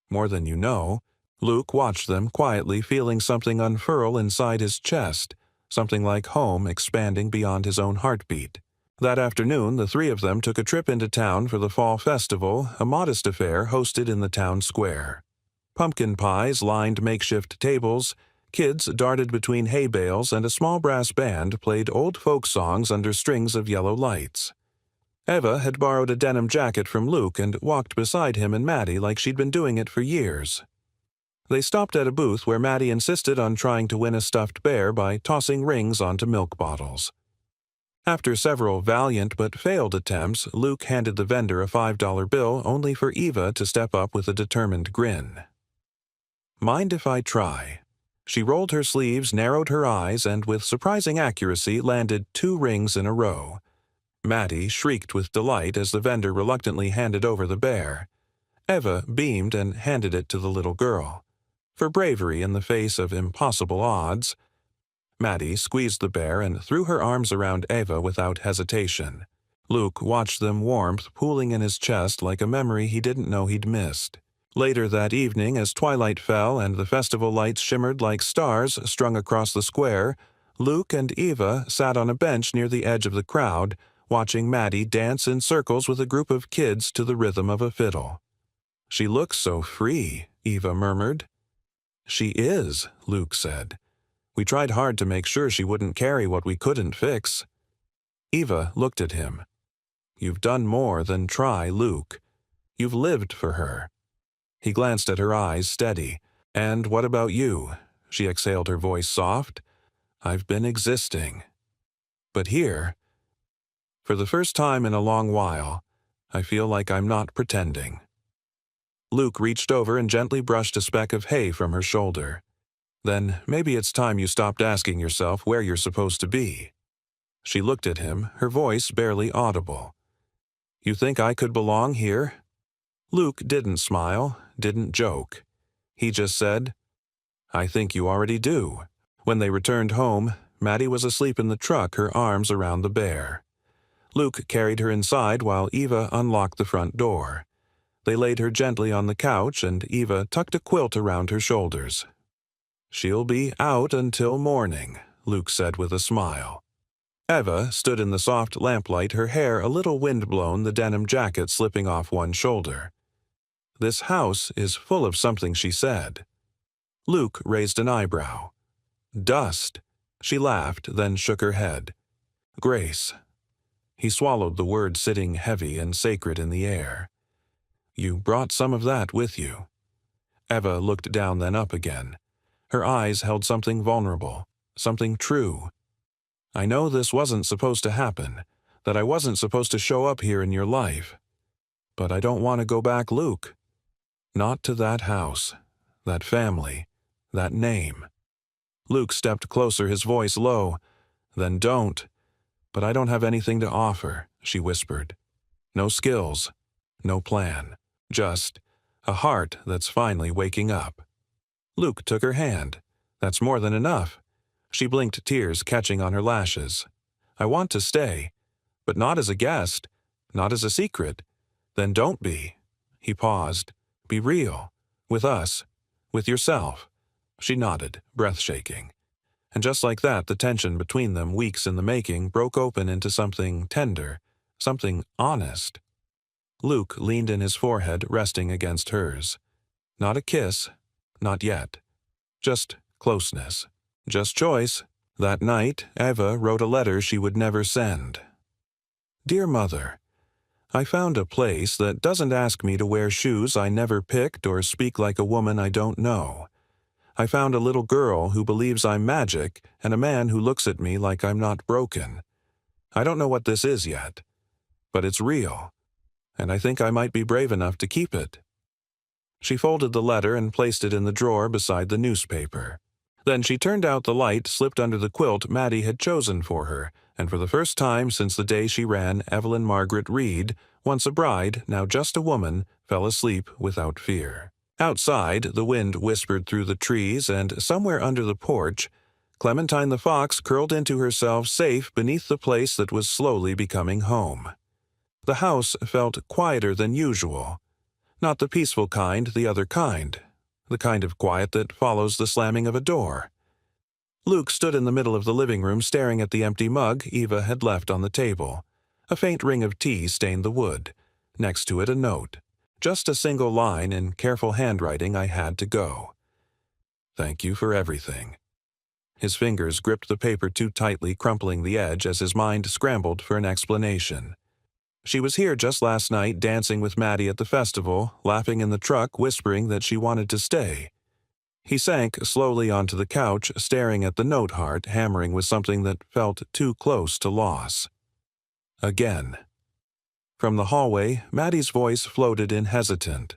[SPEAKER 1] More than you know." Luke watched them quietly, feeling something unfurl inside his chest, something like home expanding beyond his own heartbeat. That afternoon, the three of them took a trip into town for the fall festival, a modest affair hosted in the town square. Pumpkin pies lined makeshift tables, kids darted between hay bales, and a small brass band played old folk songs under strings of yellow lights. Eva had borrowed a denim jacket from Luke and walked beside him and Maddie like she'd been doing it for years. They stopped at a booth where Maddie insisted on trying to win a stuffed bear by tossing rings onto milk bottles. After several valiant but failed attempts, Luke handed the vendor a $5 bill, only for Eva to step up with a determined grin. "Mind if I try?" She rolled her sleeves, narrowed her eyes, and with surprising accuracy landed 2 rings in a row. Maddie shrieked with delight as the vendor reluctantly handed over the bear. Eva beamed and handed it to the little girl. For bravery in the face of impossible odds, Maddie squeezed the bear and threw her arms around Eva without hesitation. Luke watched them, warmth pooling in his chest like a memory he didn't know he'd missed. Later that evening, as twilight fell and the festival lights shimmered like stars strung across the square, Luke and Eva sat on a bench near the edge of the crowd, watching Maddie dance in circles with a group of kids to the rhythm of a fiddle. "She looks so free," Eva murmured. "She is," Luke said. "We tried hard to make sure she wouldn't carry what we couldn't fix." Eva looked at him. "You've done more than try, Luke. You've lived for her." He glanced at her eyes, steady. "And what about you?" She exhaled, her voice soft. "I've been existing. But here, for the first time in a long while, I feel like I'm not pretending." Luke reached over and gently brushed a speck of hay from her shoulder. "Then maybe it's time you stopped asking yourself where you're supposed to be." She looked at him, her voice barely audible. "You think I could belong here?" Luke didn't smile, didn't joke. He just said, "I think you already do." When they returned home, Maddie was asleep in the truck, her arms around the bear. Luke carried her inside while Eva unlocked the front door. They laid her gently on the couch, and Eva tucked a quilt around her shoulders. "She'll be out until morning," Luke said with a smile. Eva stood in the soft lamplight, her hair a little windblown, the denim jacket slipping off one shoulder. "This house is full of something," she said. Luke raised an eyebrow. "Dust." She laughed, then shook her head. "Grace." He swallowed the word, sitting heavy and sacred in the air. "You brought some of that with you." Eva looked down, then up again. Her eyes held something vulnerable, something true. "I know this wasn't supposed to happen, that I wasn't supposed to show up here in your life. But I don't want to go back, Luke. Not to that house, that family, that name." Luke stepped closer, his voice low. "Then don't. But I don't have anything to offer," she whispered. "No skills, no plan. Just a heart that's finally waking up." Luke took her hand. "That's more than enough." She blinked, tears catching on her lashes. "I want to stay, but not as a guest, not as a secret." "Then don't be." He paused. "Be real. With us. With yourself." She nodded, breath shaking. And just like that, the tension between them, weeks in the making, broke open into something tender, something honest. Luke leaned in, his forehead resting against hers. Not a kiss, not yet. Just closeness. Just choice. That night, Eva wrote a letter she would never send. "Dear Mother, I found a place that doesn't ask me to wear shoes I never picked or speak like a woman I don't know. I found a little girl who believes I'm magic and a man who looks at me like I'm not broken. I don't know what this is yet, but it's real, and I think I might be brave enough to keep it." She folded the letter and placed it in the drawer beside the newspaper. Then she turned out the light slipped under the quilt Maddie had chosen for her, and for the first time since the day she ran Evelyn Margaret Reed, once a bride, now just a woman, fell asleep without fear. Outside, the wind whispered through the trees, and somewhere under the porch, Clementine the fox curled into herself safe beneath the place that was slowly becoming home. The house felt quieter than usual. Not the peaceful kind, the other kind. The kind of quiet that follows the slamming of a door. Luke stood in the middle of the living room staring at the empty mug Eva had left on the table. A faint ring of tea stained the wood. Next to it a note. Just a single line in careful handwriting. "I had to go. Thank you for everything." His fingers gripped the paper too tightly, crumpling the edge as his mind scrambled for an explanation. She was here just last night, dancing with Maddie at the festival, laughing in the truck, whispering that she wanted to stay. He sank slowly onto the couch, staring at the note heart hammering with something that felt too close to loss. Again. From the hallway, Maddie's voice floated in hesitant.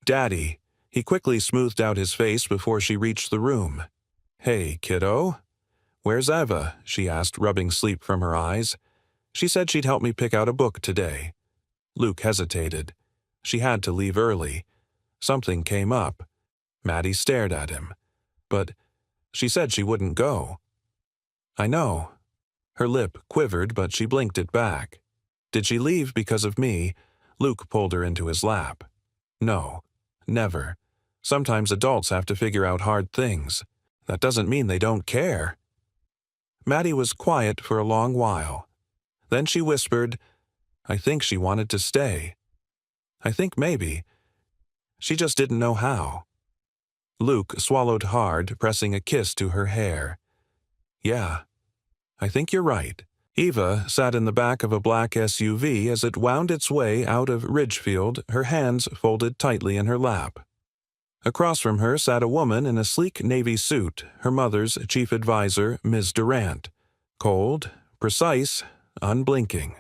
[SPEAKER 1] "Daddy." He quickly smoothed out his face before she reached the room. "Hey, kiddo." "Where's Eva?" she asked, rubbing sleep from her eyes. "She said she'd help me pick out a book today." Luke hesitated. She had to leave early. Something came up. Maddie stared at him. "But she said she wouldn't go." "I know." Her lip quivered, but she blinked it back. "Did she leave because of me?" Luke pulled her into his lap. "No, never. Sometimes adults have to figure out hard things. That doesn't mean they don't care." Maddie was quiet for a long while. Then she whispered, "I think she wanted to stay. I think maybe. She just didn't know how." Luke swallowed hard, pressing a kiss to her hair. "Yeah, I think you're right." Eva sat in the back of a black SUV as it wound its way out of Ridgefield, her hands folded tightly in her lap. Across from her sat a woman in a sleek navy suit, her mother's chief advisor, Ms. Durant. Cold, precise, unblinking.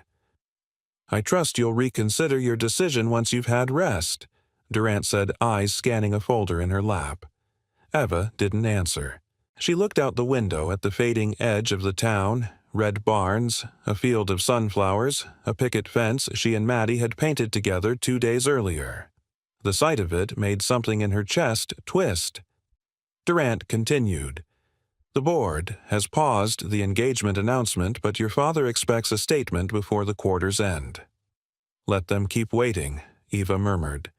[SPEAKER 1] "I trust you'll reconsider your decision once you've had rest," Durant said, eyes scanning a folder in her lap. Eva didn't answer. She looked out the window at the fading edge of the town, red barns, a field of sunflowers, a picket fence she and Maddie had painted together 2 days earlier. The sight of it made something in her chest twist. Durant continued. "The board has paused the engagement announcement, but your father expects a statement before the quarter's end." "Let them keep waiting," Eva murmured.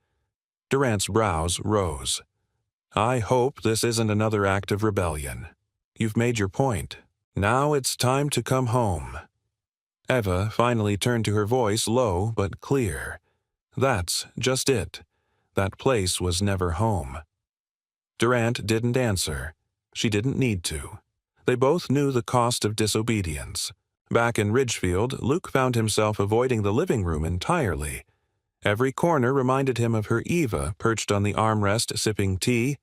[SPEAKER 1] Durant's brows rose. "I hope this isn't another act of rebellion. You've made your point. Now it's time to come home." Eva finally turned to her voice, low but clear. "That's just it. That place was never home." Durant didn't answer. She didn't need to. They both knew the cost of disobedience. Back in Ridgefield, Luke found himself avoiding the living room entirely. Every corner reminded him of her Eva perched on the armrest sipping tea,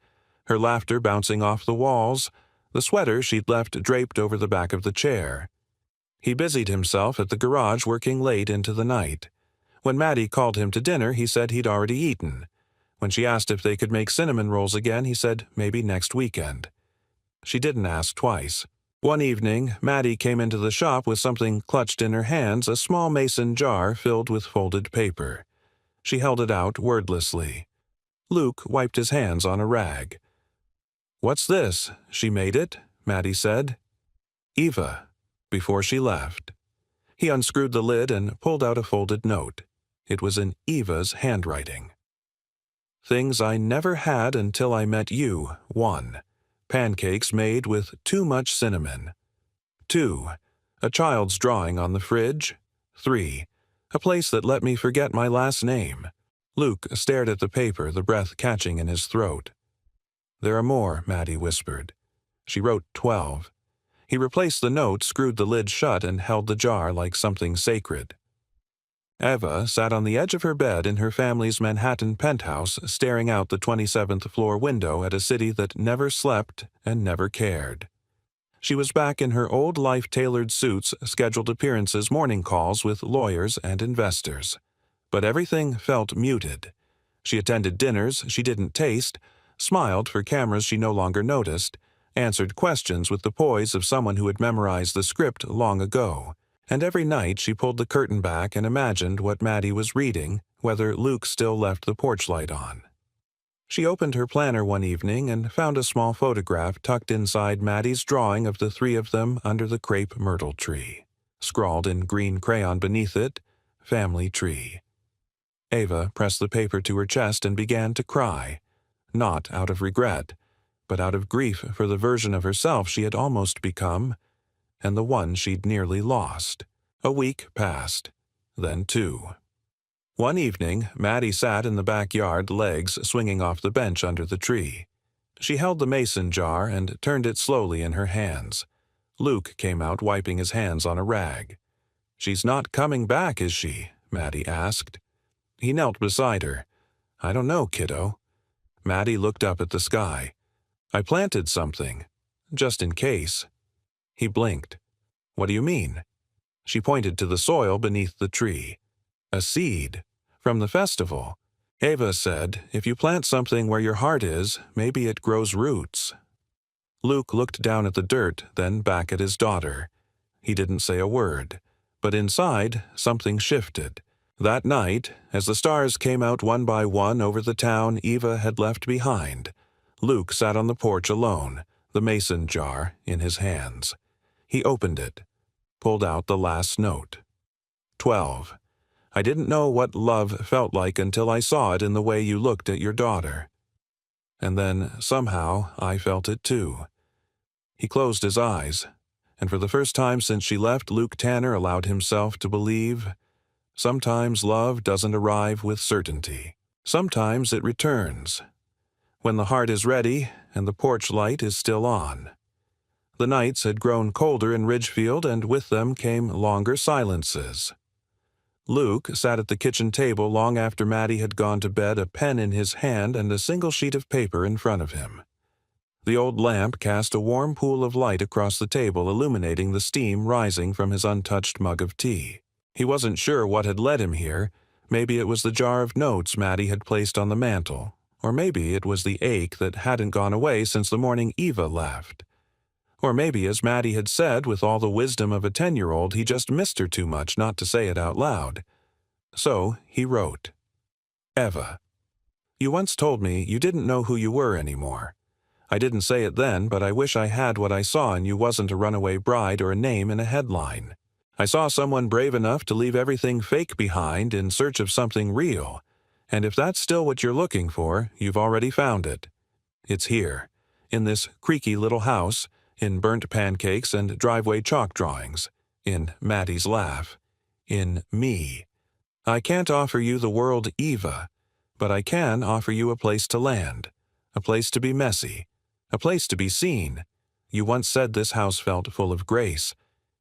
[SPEAKER 1] her laughter bouncing off the walls, the sweater she'd left draped over the back of the chair. He busied himself at the garage working late into the night. When Maddie called him to dinner, he said he'd already eaten. When she asked if they could make cinnamon rolls again, he said maybe next weekend. She didn't ask twice. One evening, Maddie came into the shop with something clutched in her hands, a small mason jar filled with folded paper. She held it out wordlessly. Luke wiped his hands on a rag. "What's this? She made it," Maddie said. "Eva," before she left. He unscrewed the lid and pulled out a folded note. It was in Eva's handwriting. "Things I never had until I met you. 1. Pancakes made with too much cinnamon. 2. A child's drawing on the fridge. 3. A place that let me forget my last name." Luke stared at the paper, the breath catching in his throat. "There are more," Maddie whispered. She wrote 12. He replaced the note, screwed the lid shut, and held the jar like something sacred. Eva sat on the edge of her bed in her family's Manhattan penthouse, staring out the 27th floor window at a city that never slept and never cared. She was back in her old life-tailored suits, scheduled appearances, morning calls with lawyers and investors. But everything felt muted. She attended dinners she didn't taste, smiled for cameras she no longer noticed, answered questions with the poise of someone who had memorized the script long ago. And every night she pulled the curtain back and imagined what Maddie was reading, whether Luke still left the porch light on. She opened her planner one evening and found a small photograph tucked inside Maddie's drawing of the three of them under the crepe myrtle tree. Scrawled in green crayon beneath it, "Family Tree." Eva pressed the paper to her chest and began to cry, not out of regret, but out of grief for the version of herself she had almost become, and the one she'd nearly lost. A week passed, then 2. One evening, Maddie sat in the backyard, legs swinging off the bench under the tree. She held the mason jar and turned it slowly in her hands. Luke came out wiping his hands on a rag. "She's not coming back, is she?" Maddie asked. He knelt beside her. "I don't know, kiddo." Maddie looked up at the sky. "I planted something, just in case." He blinked. "What do you mean?" She pointed to the soil beneath the tree. "A seed. From the festival. Eva said, if you plant something where your heart is, maybe it grows roots." Luke looked down at the dirt, then back at his daughter. He didn't say a word, but inside, something shifted. That night, as the stars came out one by one over the town Eva had left behind, Luke sat on the porch alone, the mason jar in his hands. He opened it, pulled out the last note. 12. I didn't know what love felt like until I saw it in the way you looked at your daughter. And then, somehow, I felt it too. He closed his eyes, and for the first time since she left, Luke Tanner allowed himself to believe. Sometimes love doesn't arrive with certainty. Sometimes it returns, when the heart is ready and the porch light is still on. The nights had grown colder in Ridgefield, and with them came longer silences. Luke sat at the kitchen table long after Maddie had gone to bed, a pen in his hand and a single sheet of paper in front of him. The old lamp cast a warm pool of light across the table, illuminating the steam rising from his untouched mug of tea. He wasn't sure what had led him here. Maybe it was the jar of notes Maddie had placed on the mantel, or maybe it was the ache that hadn't gone away since the morning Eva left. Or maybe, as Maddie had said with all the wisdom of a 10-year-old, he just missed her too much not to say it out loud. So he wrote, Eva, you once told me you didn't know who you were anymore. I didn't say it then, but I wish I had what I saw in you wasn't a runaway bride or a name in a headline. I saw someone brave enough to leave everything fake behind in search of something real. And if that's still what you're looking for, you've already found it. It's here, in this creaky little house, in burnt pancakes and driveway chalk drawings, in Maddie's laugh, in me. I can't offer you the world, Eva, but I can offer you a place to land, a place to be messy, a place to be seen. You once said this house felt full of grace.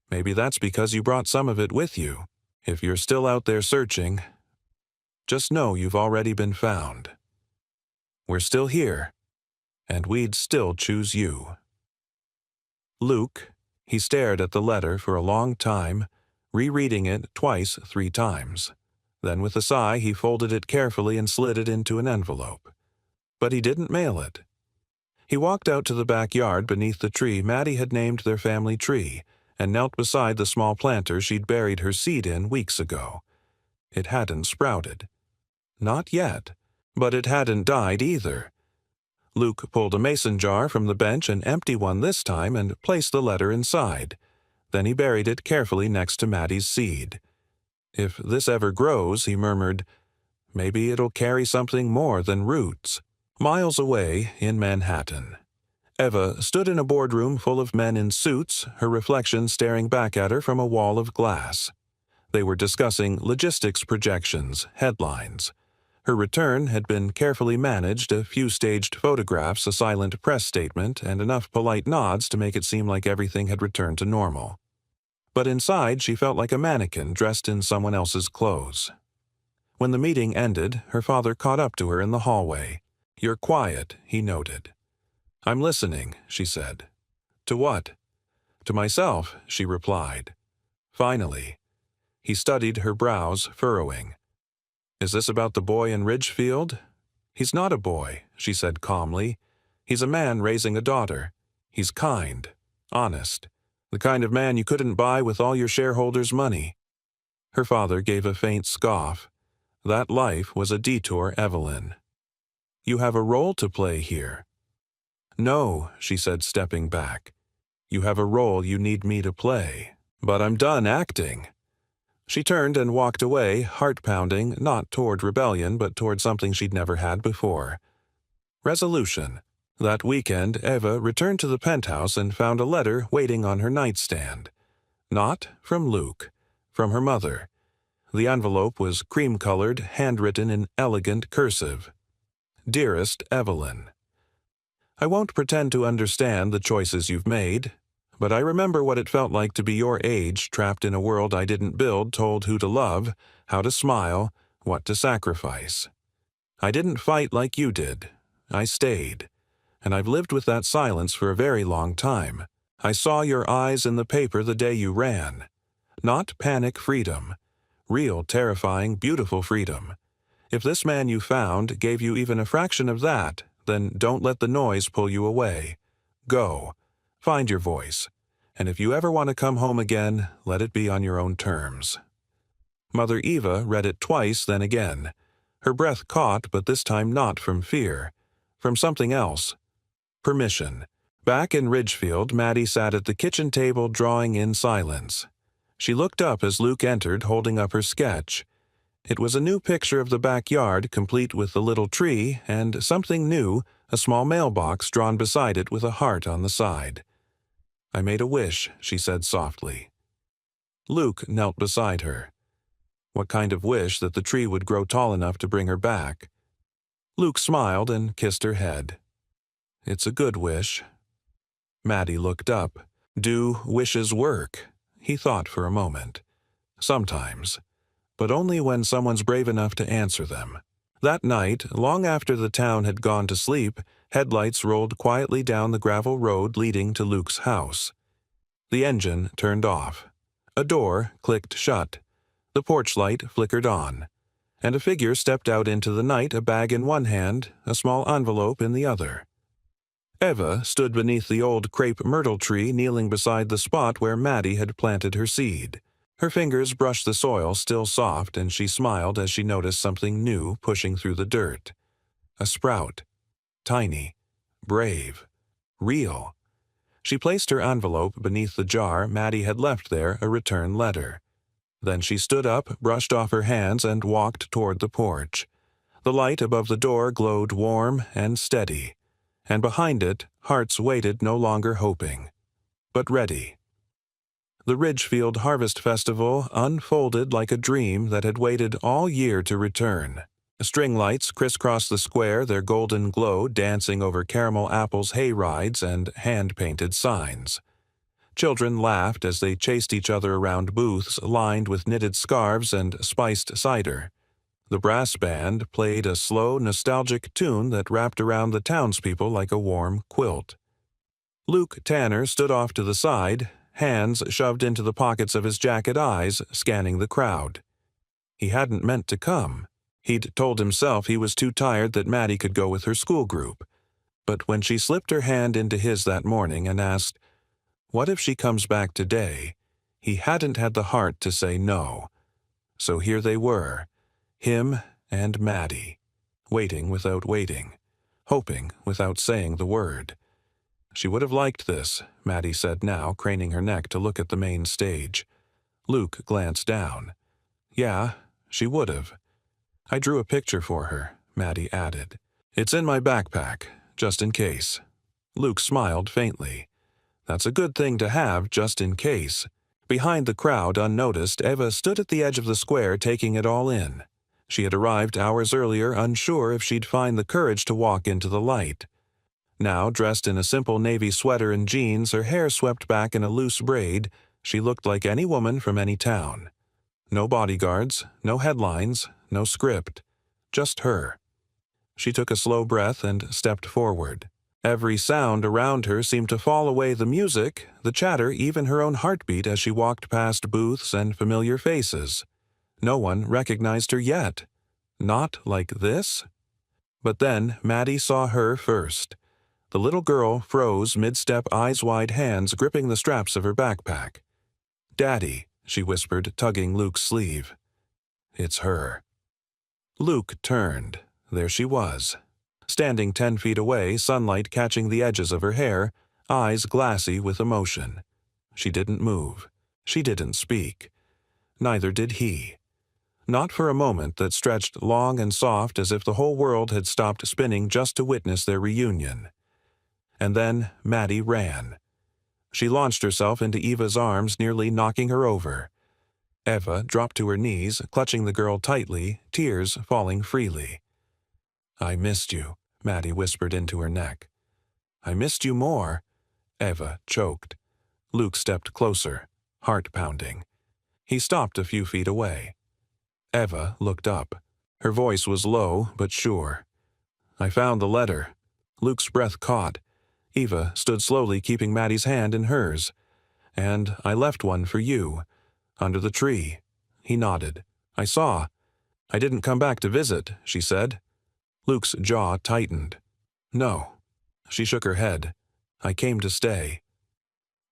[SPEAKER 1] Maybe that's because you brought some of it with you. If you're still out there searching, just know you've already been found. We're still here, and we'd still choose you. Luke, he stared at the letter for a long time, rereading it twice 3 times. Then with a sigh he folded it carefully and slid it into an envelope. But he didn't mail it. He walked out to the backyard beneath the tree Maddie had named their family tree, and knelt beside the small planter she'd buried her seed in weeks ago. It hadn't sprouted. Not yet. But it hadn't died either. Luke pulled a mason jar from the bench, an empty one this time, and placed the letter inside. Then he buried it carefully next to Maddie's seed. If this ever grows, he murmured, maybe it'll carry something more than roots. Miles away, in Manhattan, Eva stood in a boardroom full of men in suits, her reflection staring back at her from a wall of glass. They were discussing logistics projections, headlines. Her return had been carefully managed, a few staged photographs, a silent press statement, and enough polite nods to make it seem like everything had returned to normal. but inside she felt like a mannequin dressed in someone else's clothes. When the meeting ended, her father caught up to her in the hallway. "You're quiet," he noted. "I'm listening," she said. "To what?" "To myself," she replied. Finally. He studied her brows, furrowing. "Is this about the boy in Ridgefield?" "He's not a boy," she said calmly. "He's a man raising a daughter. He's kind, honest, the kind of man you couldn't buy with all your shareholders' money." Her father gave a faint scoff. That life was a detour, Evelyn. "You have a role to play here." "No," she said, stepping back. "You have a role you need me to play. But I'm done acting." She turned and walked away, heart-pounding, not toward rebellion, but toward something she'd never had before. Resolution. That weekend, Eva returned to the penthouse and found a letter waiting on her nightstand. Not from Luke, from her mother. The envelope was cream-colored, handwritten in elegant cursive. "Dearest Evelyn, I won't pretend to understand the choices you've made, but I remember what it felt like to be your age, trapped in a world I didn't build, told who to love, how to smile, what to sacrifice. I didn't fight like you did. I stayed. And I've lived with that silence for a very long time. I saw your eyes in the paper the day you ran. Not panic freedom. Real, terrifying, beautiful freedom. If this man you found gave you even a fraction of that, then don't let the noise pull you away. Go. Find your voice. And if you ever want to come home again, let it be on your own terms." Mother Eva read it twice, then again. Her breath caught, but this time not from fear. From something else. Permission. Back in Ridgefield, Maddie sat at the kitchen table drawing in silence. She looked up as Luke entered, holding up her sketch. It was a new picture of the backyard, complete with the little tree, and something new, a small mailbox drawn beside it with a heart on the side. "I made a wish," she said softly. Luke knelt beside her. What kind of wish that the tree would grow tall enough to bring her back? Luke smiled and kissed her head. "It's a good wish." Maddie looked up. Do wishes work? He thought for a moment. Sometimes. But only when someone's brave enough to answer them. That night, long after the town had gone to sleep, headlights rolled quietly down the gravel road leading to Luke's house. The engine turned off. A door clicked shut. The porch light flickered on. And a figure stepped out into the night, a bag in one hand, a small envelope in the other. Eva stood beneath the old crepe myrtle tree, kneeling beside the spot where Maddie had planted her seed. Her fingers brushed the soil, still soft, and she smiled as she noticed something new pushing through the dirt. A sprout. Tiny. Brave. Real. She placed her envelope beneath the jar Maddie had left there, a return letter. Then she stood up, brushed off her hands, and walked toward the porch. The light above the door glowed warm and steady, and behind it, hearts waited, no longer hoping, but ready. The Ridgefield Harvest Festival unfolded like a dream that had waited all year to return. String lights crisscrossed the square, their golden glow dancing over caramel apples, hay rides, and hand-painted signs. Children laughed as they chased each other around booths lined with knitted scarves and spiced cider. The brass band played a slow, nostalgic tune that wrapped around the townspeople like a warm quilt. Luke Tanner stood off to the side, hands shoved into the pockets of his jacket, eyes scanning the crowd. He hadn't meant to come. He'd told himself he was too tired that Maddie could go with her school group. But when she slipped her hand into his that morning and asked, "What if she comes back today?" he hadn't had the heart to say no. So here they were, him and Maddie, waiting without waiting, hoping without saying the word. She would have liked this, Maddie said now, craning her neck to look at the main stage. Luke glanced down. Yeah, she would have. I drew a picture for her, Maddie added. It's in my backpack, just in case. Luke smiled faintly. That's a good thing to have, just in case. Behind the crowd, unnoticed, Eva stood at the edge of the square, taking it all in. She had arrived hours earlier, unsure if she'd find the courage to walk into the light. Now, dressed in a simple navy sweater and jeans, her hair swept back in a loose braid, She looked like any woman from any town. No bodyguards, no headlines, no script. Just her. She took a slow breath and stepped forward. Every sound around her seemed to fall away, the music, the chatter, even her own heartbeat as she walked past booths and familiar faces. No one recognized her yet. Not like this? But then Maddie saw her first. The little girl froze mid-step, eyes wide, hands gripping the straps of her backpack. "Daddy," she whispered, tugging Luke's sleeve. "It's her." Luke turned. There she was. Standing 10 feet away, sunlight catching the edges of her hair, eyes glassy with emotion. She didn't move. She didn't speak. Neither did he. Not for a moment that stretched long and soft as if the whole world had stopped spinning just to witness their reunion. And then Maddie ran. She launched herself into Eva's arms, nearly knocking her over. Eva dropped to her knees, clutching the girl tightly, tears falling freely. "I missed you," Maddie whispered into her neck. "I missed you more," Eva choked. Luke stepped closer, heart pounding. He stopped a few feet away. Eva looked up. Her voice was low but sure. "I found the letter." Luke's breath caught. Eva stood slowly, keeping Maddie's hand in hers. "And I left one for you. Under the tree." He nodded. "I saw. I didn't come back to visit," she said. Luke's jaw tightened. "No." She shook her head. "I came to stay."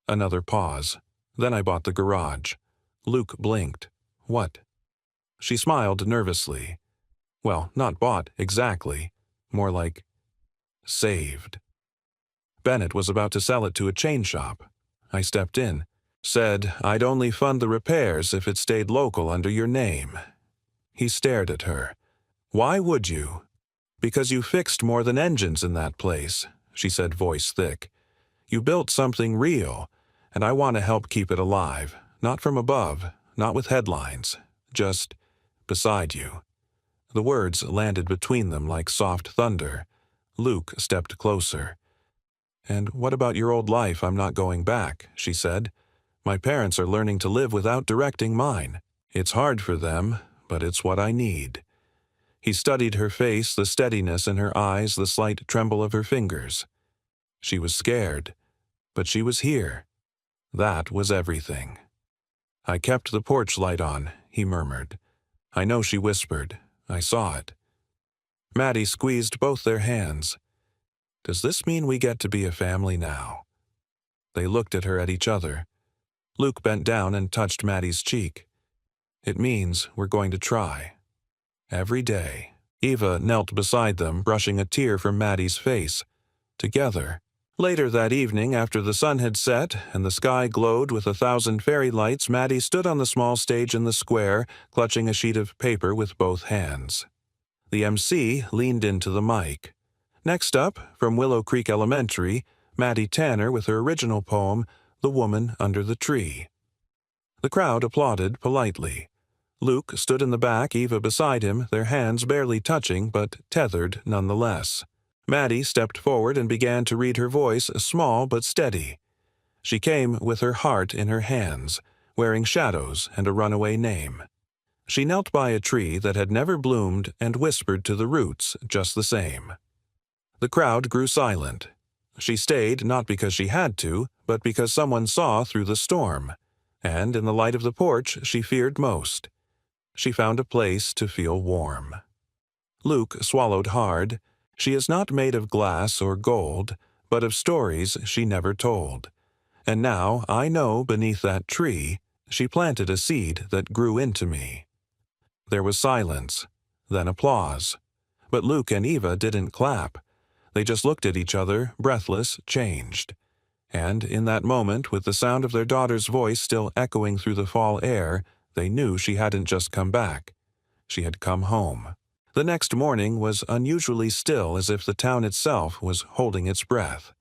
[SPEAKER 1] Another pause. "Then I bought the garage." Luke blinked. "What?" She smiled nervously. "Well, not bought, exactly. More like saved. Bennett was about to sell it to a chain shop. I stepped in. Said I'd only fund the repairs if it stayed local under your name." He stared at her. "Why would you?" "Because you fixed more than engines in that place," she said, voice thick. "You built something real, and I want to help keep it alive. Not from above, not with headlines. Just beside you." The words landed between them like soft thunder. Luke stepped closer. "And what about your old life? I'm not going back," she said. "My parents are learning to live without directing mine. It's hard for them, but it's what I need." He studied her face, the steadiness in her eyes, the slight tremble of her fingers. She was scared, but she was here. That was everything. "I kept the porch light on," he murmured. "I know," she whispered. "I saw it." Maddie squeezed both their hands. "Does this mean we get to be a family now?" They looked at each other. Luke bent down and touched Maddie's cheek. "It means we're going to try. Every day." Eva knelt beside them, brushing a tear from Maddie's face. Together. Later that evening, after the sun had set and the sky glowed with 1,000 fairy lights, Maddie stood on the small stage in the square, clutching a sheet of paper with both hands. The MC leaned into the mic. Next up, from Willow Creek Elementary, Maddie Tanner with her original poem, "The Woman Under the Tree." The crowd applauded politely. Luke stood in the back, Eva beside him, their hands barely touching but tethered nonetheless. Maddie stepped forward and began to read, her voice small but steady. She came with her heart in her hands, wearing shadows and a runaway name. She knelt by a tree that had never bloomed and whispered to the roots just the same. The crowd grew silent. She stayed not because she had to, but because someone saw through the storm. And in the light of the porch she feared most. She found a place to feel warm. Luke swallowed hard. "She is not made of glass or gold, but of stories she never told. And now I know beneath that tree she planted a seed that grew into me." There was silence, then applause. But Luke and Eva didn't clap. They just looked at each other, breathless, changed. And in that moment, with the sound of their daughter's voice still echoing through the fall air, they knew she hadn't just come back. She had come home. The next morning was unusually still, as if the town itself was holding its breath.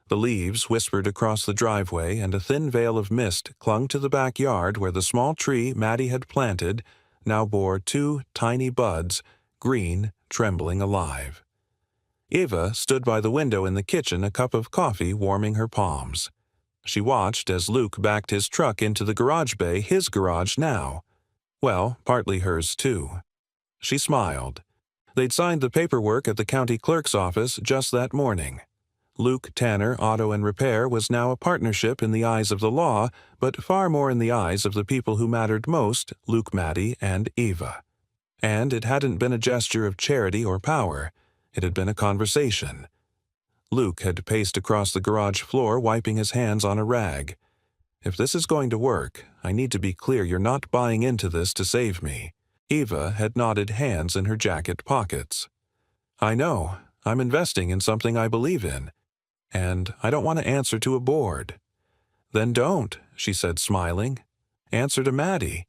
[SPEAKER 1] The leaves whispered across the driveway, and a thin veil of mist clung to the backyard where the small tree Maddie had planted now bore 2 tiny buds, green, trembling alive. Eva stood by the window in the kitchen, a cup of coffee warming her palms. She watched as Luke backed his truck into the garage bay, his garage now. Well, partly hers too. She smiled. They'd signed the paperwork at the county clerk's office just that morning. Luke Tanner Auto and Repair was now a partnership in the eyes of the law, but far more in the eyes of the people who mattered most, Luke, Maddie, and Eva. And it hadn't been a gesture of charity or power. It had been a conversation. Luke had paced across the garage floor, wiping his hands on a rag. If this is going to work, I need to be clear you're not buying into this to save me. Eva had nodded, hands in her jacket pockets. I know. I'm investing in something I believe in. And I don't want to answer to a board. Then don't, she said, smiling. Answer to Maddie.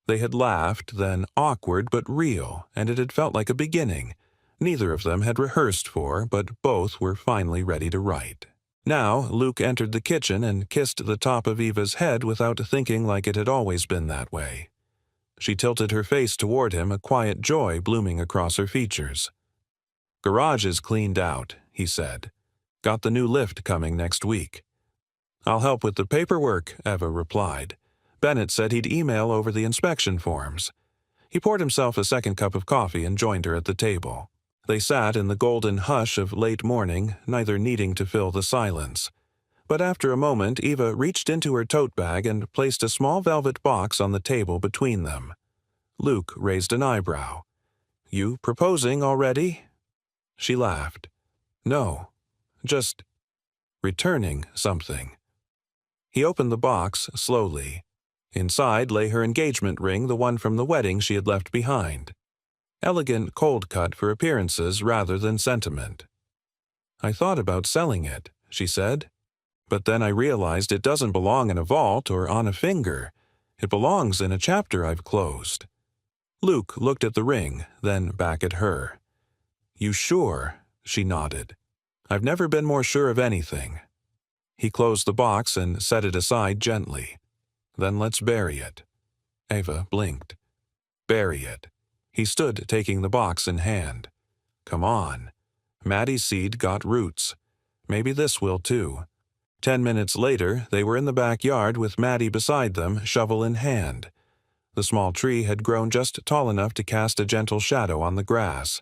[SPEAKER 1] They had laughed, then awkward but real, and it had felt like a beginning. Neither of them had rehearsed for, but both were finally ready to write. Now, Luke entered the kitchen and kissed the top of Eva's head without thinking, like it had always been that way. She tilted her face toward him, a quiet joy blooming across her features. Garage is cleaned out, he said. Got the new lift coming next week. I'll help with the paperwork, Eva replied. Bennett said he'd email over the inspection forms. He poured himself a second cup of coffee and joined her at the table. They sat in the golden hush of late morning, neither needing to fill the silence. But after a moment, Eva reached into her tote bag and placed a small velvet box on the table between them. Luke raised an eyebrow. You proposing already? She laughed. No, just returning something. He opened the box slowly. Inside lay her engagement ring, the one from the wedding she had left behind. Elegant cold cut for appearances rather than sentiment. I thought about selling it, she said. But then I realized it doesn't belong in a vault or on a finger. It belongs in a chapter I've closed. Luke looked at the ring, then back at her. You sure? She nodded. I've never been more sure of anything. He closed the box and set it aside gently. Then let's bury it. Eva blinked. Bury it. He stood, taking the box in hand. Come on. Maddie's seed got roots. Maybe this will too. 10 minutes later, they were in the backyard with Maddie beside them, shovel in hand. The small tree had grown just tall enough to cast a gentle shadow on the grass.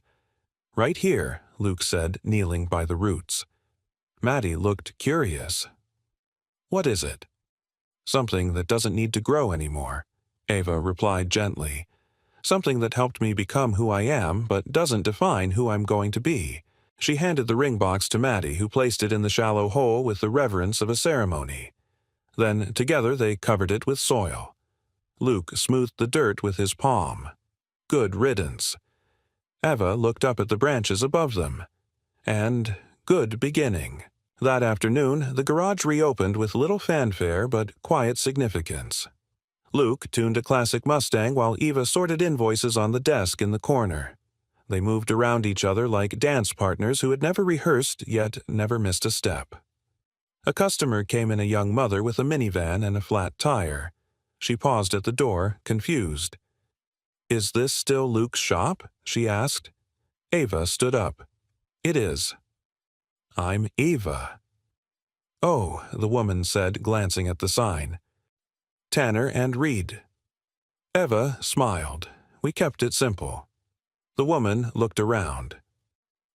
[SPEAKER 1] Right here, Luke said, kneeling by the roots. Maddie looked curious. What is it? Something that doesn't need to grow anymore, Eva replied gently. Something that helped me become who I am, but doesn't define who I'm going to be. She handed the ring box to Maddie, who placed it in the shallow hole with the reverence of a ceremony. Then, together, they covered it with soil. Luke smoothed the dirt with his palm. Good riddance. Eva looked up at the branches above them. And good beginning. That afternoon, the garage reopened with little fanfare but quiet significance. Luke tuned a classic Mustang while Eva sorted invoices on the desk in the corner. They moved around each other like dance partners who had never rehearsed yet never missed a step. A customer came in, a young mother with a minivan and a flat tire. She paused at the door, confused. Is this still Luke's shop? She asked. Eva stood up. It is. I'm Eva. Oh, the woman said, glancing at the sign. Tanner and Reed. Eva smiled. We kept it simple. The woman looked around.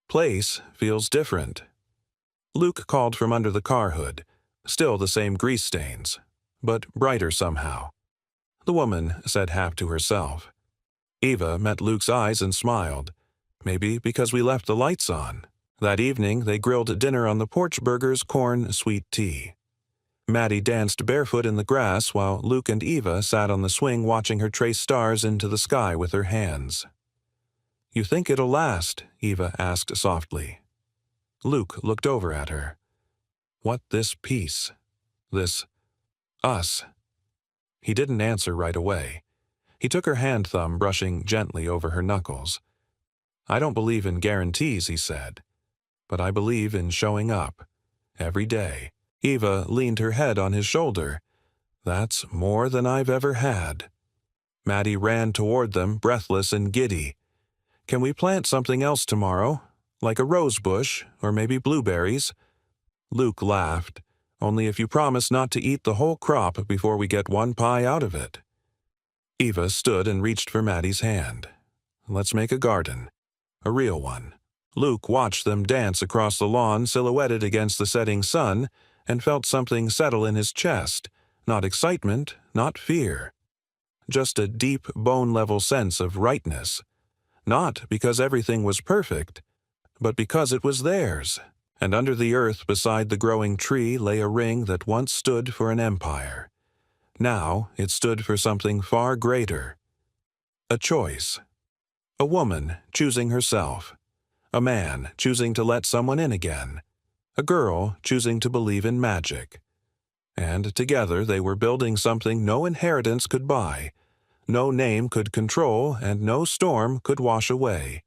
[SPEAKER 1] Place feels different. Luke called from under the car hood. Still the same grease stains, but brighter somehow. The woman said half to herself. Eva met Luke's eyes and smiled. Maybe because we left the lights on. That evening, they grilled dinner on the porch, burgers, corn, sweet tea. Maddie danced barefoot in the grass while Luke and Eva sat on the swing watching her trace stars into the sky with her hands. You think it'll last? Eva asked softly. Luke looked over at her. What this piece? This us? He didn't answer right away. He took her hand thumb, brushing gently over her knuckles. I don't believe in guarantees, he said. But I believe in showing up. Every day. Eva leaned her head on his shoulder. That's more than I've ever had. Maddie ran toward them, breathless and giddy. Can we plant something else tomorrow? Like a rose bush, or maybe blueberries? Luke laughed. Only if you promise not to eat the whole crop before we get one pie out of it." Eva stood and reached for Maddie's hand. "Let's make a garden. A real one." Luke watched them dance across the lawn silhouetted against the setting sun and felt something settle in his chest. Not excitement, not fear. Just a deep, bone-level sense of rightness. Not because everything was perfect, but because it was theirs. And under the earth beside the growing tree lay a ring that once stood for an empire. Now it stood for something far greater. A choice. A woman choosing herself. A man choosing to let someone in again. A girl choosing to believe in magic. And together they were building something no inheritance could buy, no name could control, and no storm could wash away.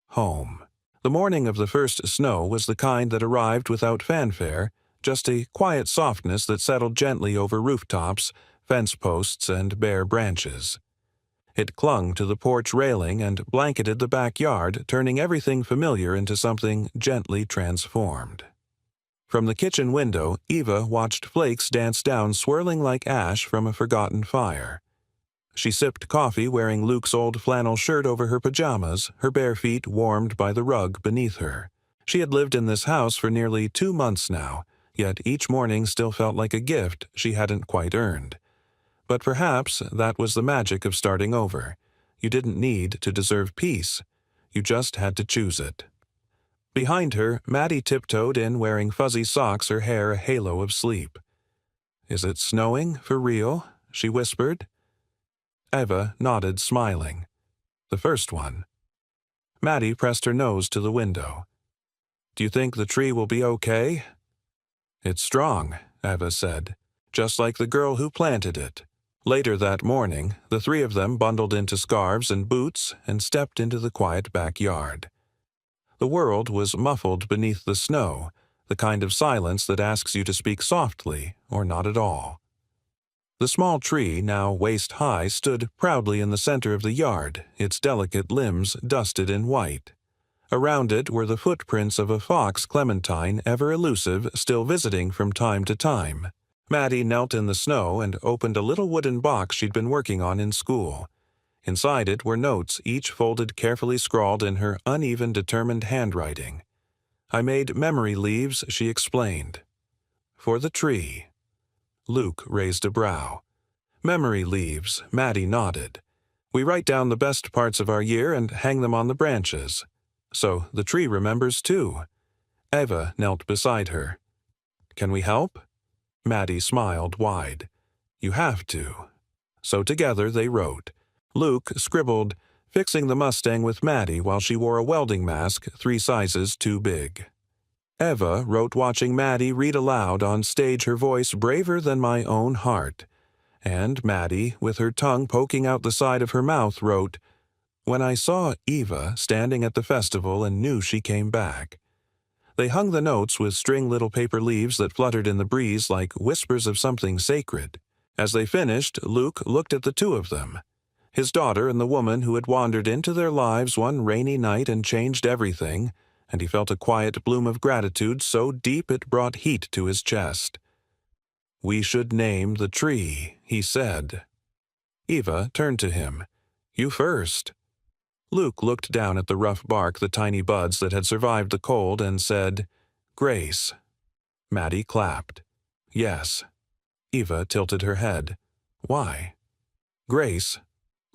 [SPEAKER 1] Home. The morning of the first snow was the kind that arrived without fanfare, just a quiet softness that settled gently over rooftops, fence posts, and bare branches. It clung to the porch railing and blanketed the backyard, turning everything familiar into something gently transformed. From the kitchen window, Eva watched flakes dance down swirling like ash from a forgotten fire. She sipped coffee wearing Luke's old flannel shirt over her pajamas, her bare feet warmed by the rug beneath her. She had lived in this house for nearly 2 months now, yet each morning still felt like a gift she hadn't quite earned. But perhaps that was the magic of starting over. You didn't need to deserve peace. You just had to choose it. Behind her, Maddie tiptoed in wearing fuzzy socks, her hair a halo of sleep. "Is it snowing, for real?" she whispered. Eva nodded, smiling. "The first one." Maddie pressed her nose to the window. "Do you think the tree will be okay?" "It's strong," Eva said, "just like the girl who planted it." Later that morning, the three of them bundled into scarves and boots and stepped into the quiet backyard. The world was muffled beneath the snow, the kind of silence that asks you to speak softly or not at all. The small tree, now waist-high, stood proudly in the center of the yard, its delicate limbs dusted in white. Around it were the footprints of a fox clementine, ever elusive, still visiting from time to time. Maddie knelt in the snow and opened a little wooden box she'd been working on in school. Inside it were notes, each folded carefully scrawled in her uneven, determined handwriting. "I made memory leaves," she explained. "For the tree." Luke raised a brow. "Memory leaves," Maddie nodded. "We write down the best parts of our year and hang them on the branches. So the tree remembers too." Eva knelt beside her. "Can we help?" Maddie smiled wide. "You have to." So together they wrote. Luke scribbled, fixing the Mustang with Maddie while she wore a welding mask 3 sizes too big. Eva wrote watching Maddie read aloud on stage, her voice braver than my own heart. And Maddie, with her tongue poking out the side of her mouth, wrote, "When I saw Eva standing at the festival and knew she came back." They hung the notes with string little paper leaves that fluttered in the breeze like whispers of something sacred. As they finished, Luke looked at the two of them. His daughter and the woman who had wandered into their lives one rainy night and changed everything, and he felt a quiet bloom of gratitude so deep it brought heat to his chest. "We should name the tree," he said. Eva turned to him. "You first." Luke looked down at the rough bark, the tiny buds that had survived the cold, and said, "Grace." Maddie clapped. "Yes." Eva tilted her head. "Why?" "Grace."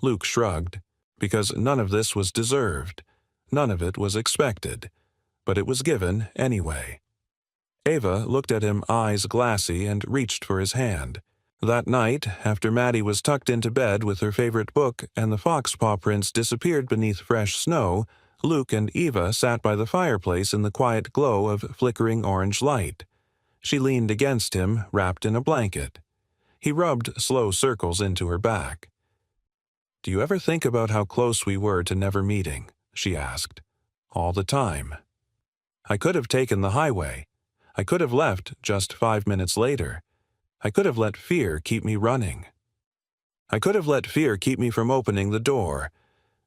[SPEAKER 1] Luke shrugged. "Because none of this was deserved. None of it was expected. But it was given anyway." Eva looked at him, eyes glassy, and reached for his hand. That night, after Maddie was tucked into bed with her favorite book and the fox paw prints disappeared beneath fresh snow, Luke and Eva sat by the fireplace in the quiet glow of flickering orange light. She leaned against him, wrapped in a blanket. He rubbed slow circles into her back. "Do you ever think about how close we were to never meeting?" she asked. "All the time. I could have taken the highway. I could have left just 5 minutes later. I could have let fear keep me running. I could have let fear keep me from opening the door."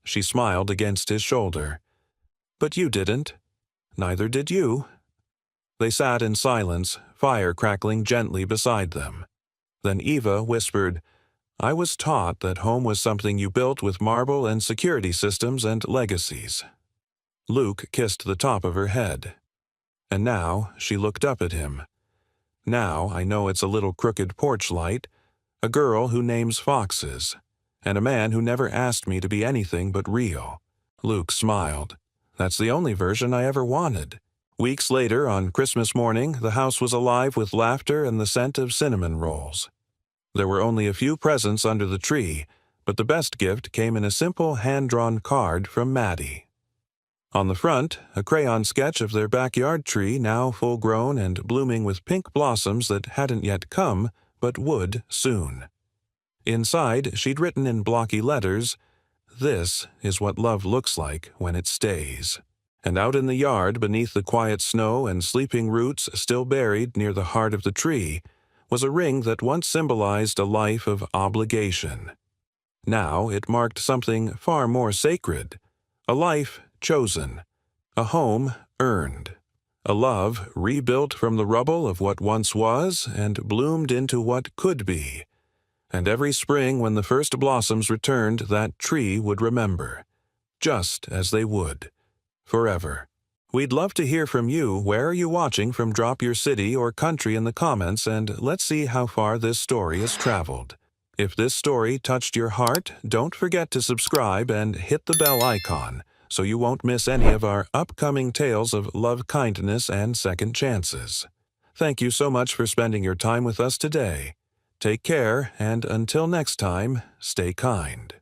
[SPEAKER 1] She smiled against his shoulder. "But you didn't. Neither did you." They sat in silence, fire crackling gently beside them. Then Eva whispered, "I was taught that home was something you built with marble and security systems and legacies." Luke kissed the top of her head. And now she looked up at him. "Now I know it's a little crooked porch light, a girl who names foxes, and a man who never asked me to be anything but real." Luke smiled. "That's the only version I ever wanted." Weeks later, on Christmas morning, the house was alive with laughter and the scent of cinnamon rolls. There were only a few presents under the tree, but the best gift came in a simple hand-drawn card from Maddie. On the front, a crayon sketch of their backyard tree, now full-grown and blooming with pink blossoms that hadn't yet come, but would soon. Inside, she'd written in blocky letters, "This is what love looks like when it stays." And out in the yard, beneath the quiet snow and sleeping roots still buried near the heart of the tree, was a ring that once symbolized a life of obligation. Now it marked something far more sacred, a life chosen, a home earned, a love rebuilt from the rubble of what once was and bloomed into what could be. And every spring when the first blossoms returned, that tree would remember, just as they would, forever. We'd love to hear from you. Where are you watching from? Drop your city or country in the comments, and let's see how far this story has traveled. If this story touched your heart, don't forget to subscribe and hit the bell icon so you won't miss any of our upcoming tales of love, kindness, and second chances. Thank you so much for spending your time with us today. Take care, and until next time, stay kind.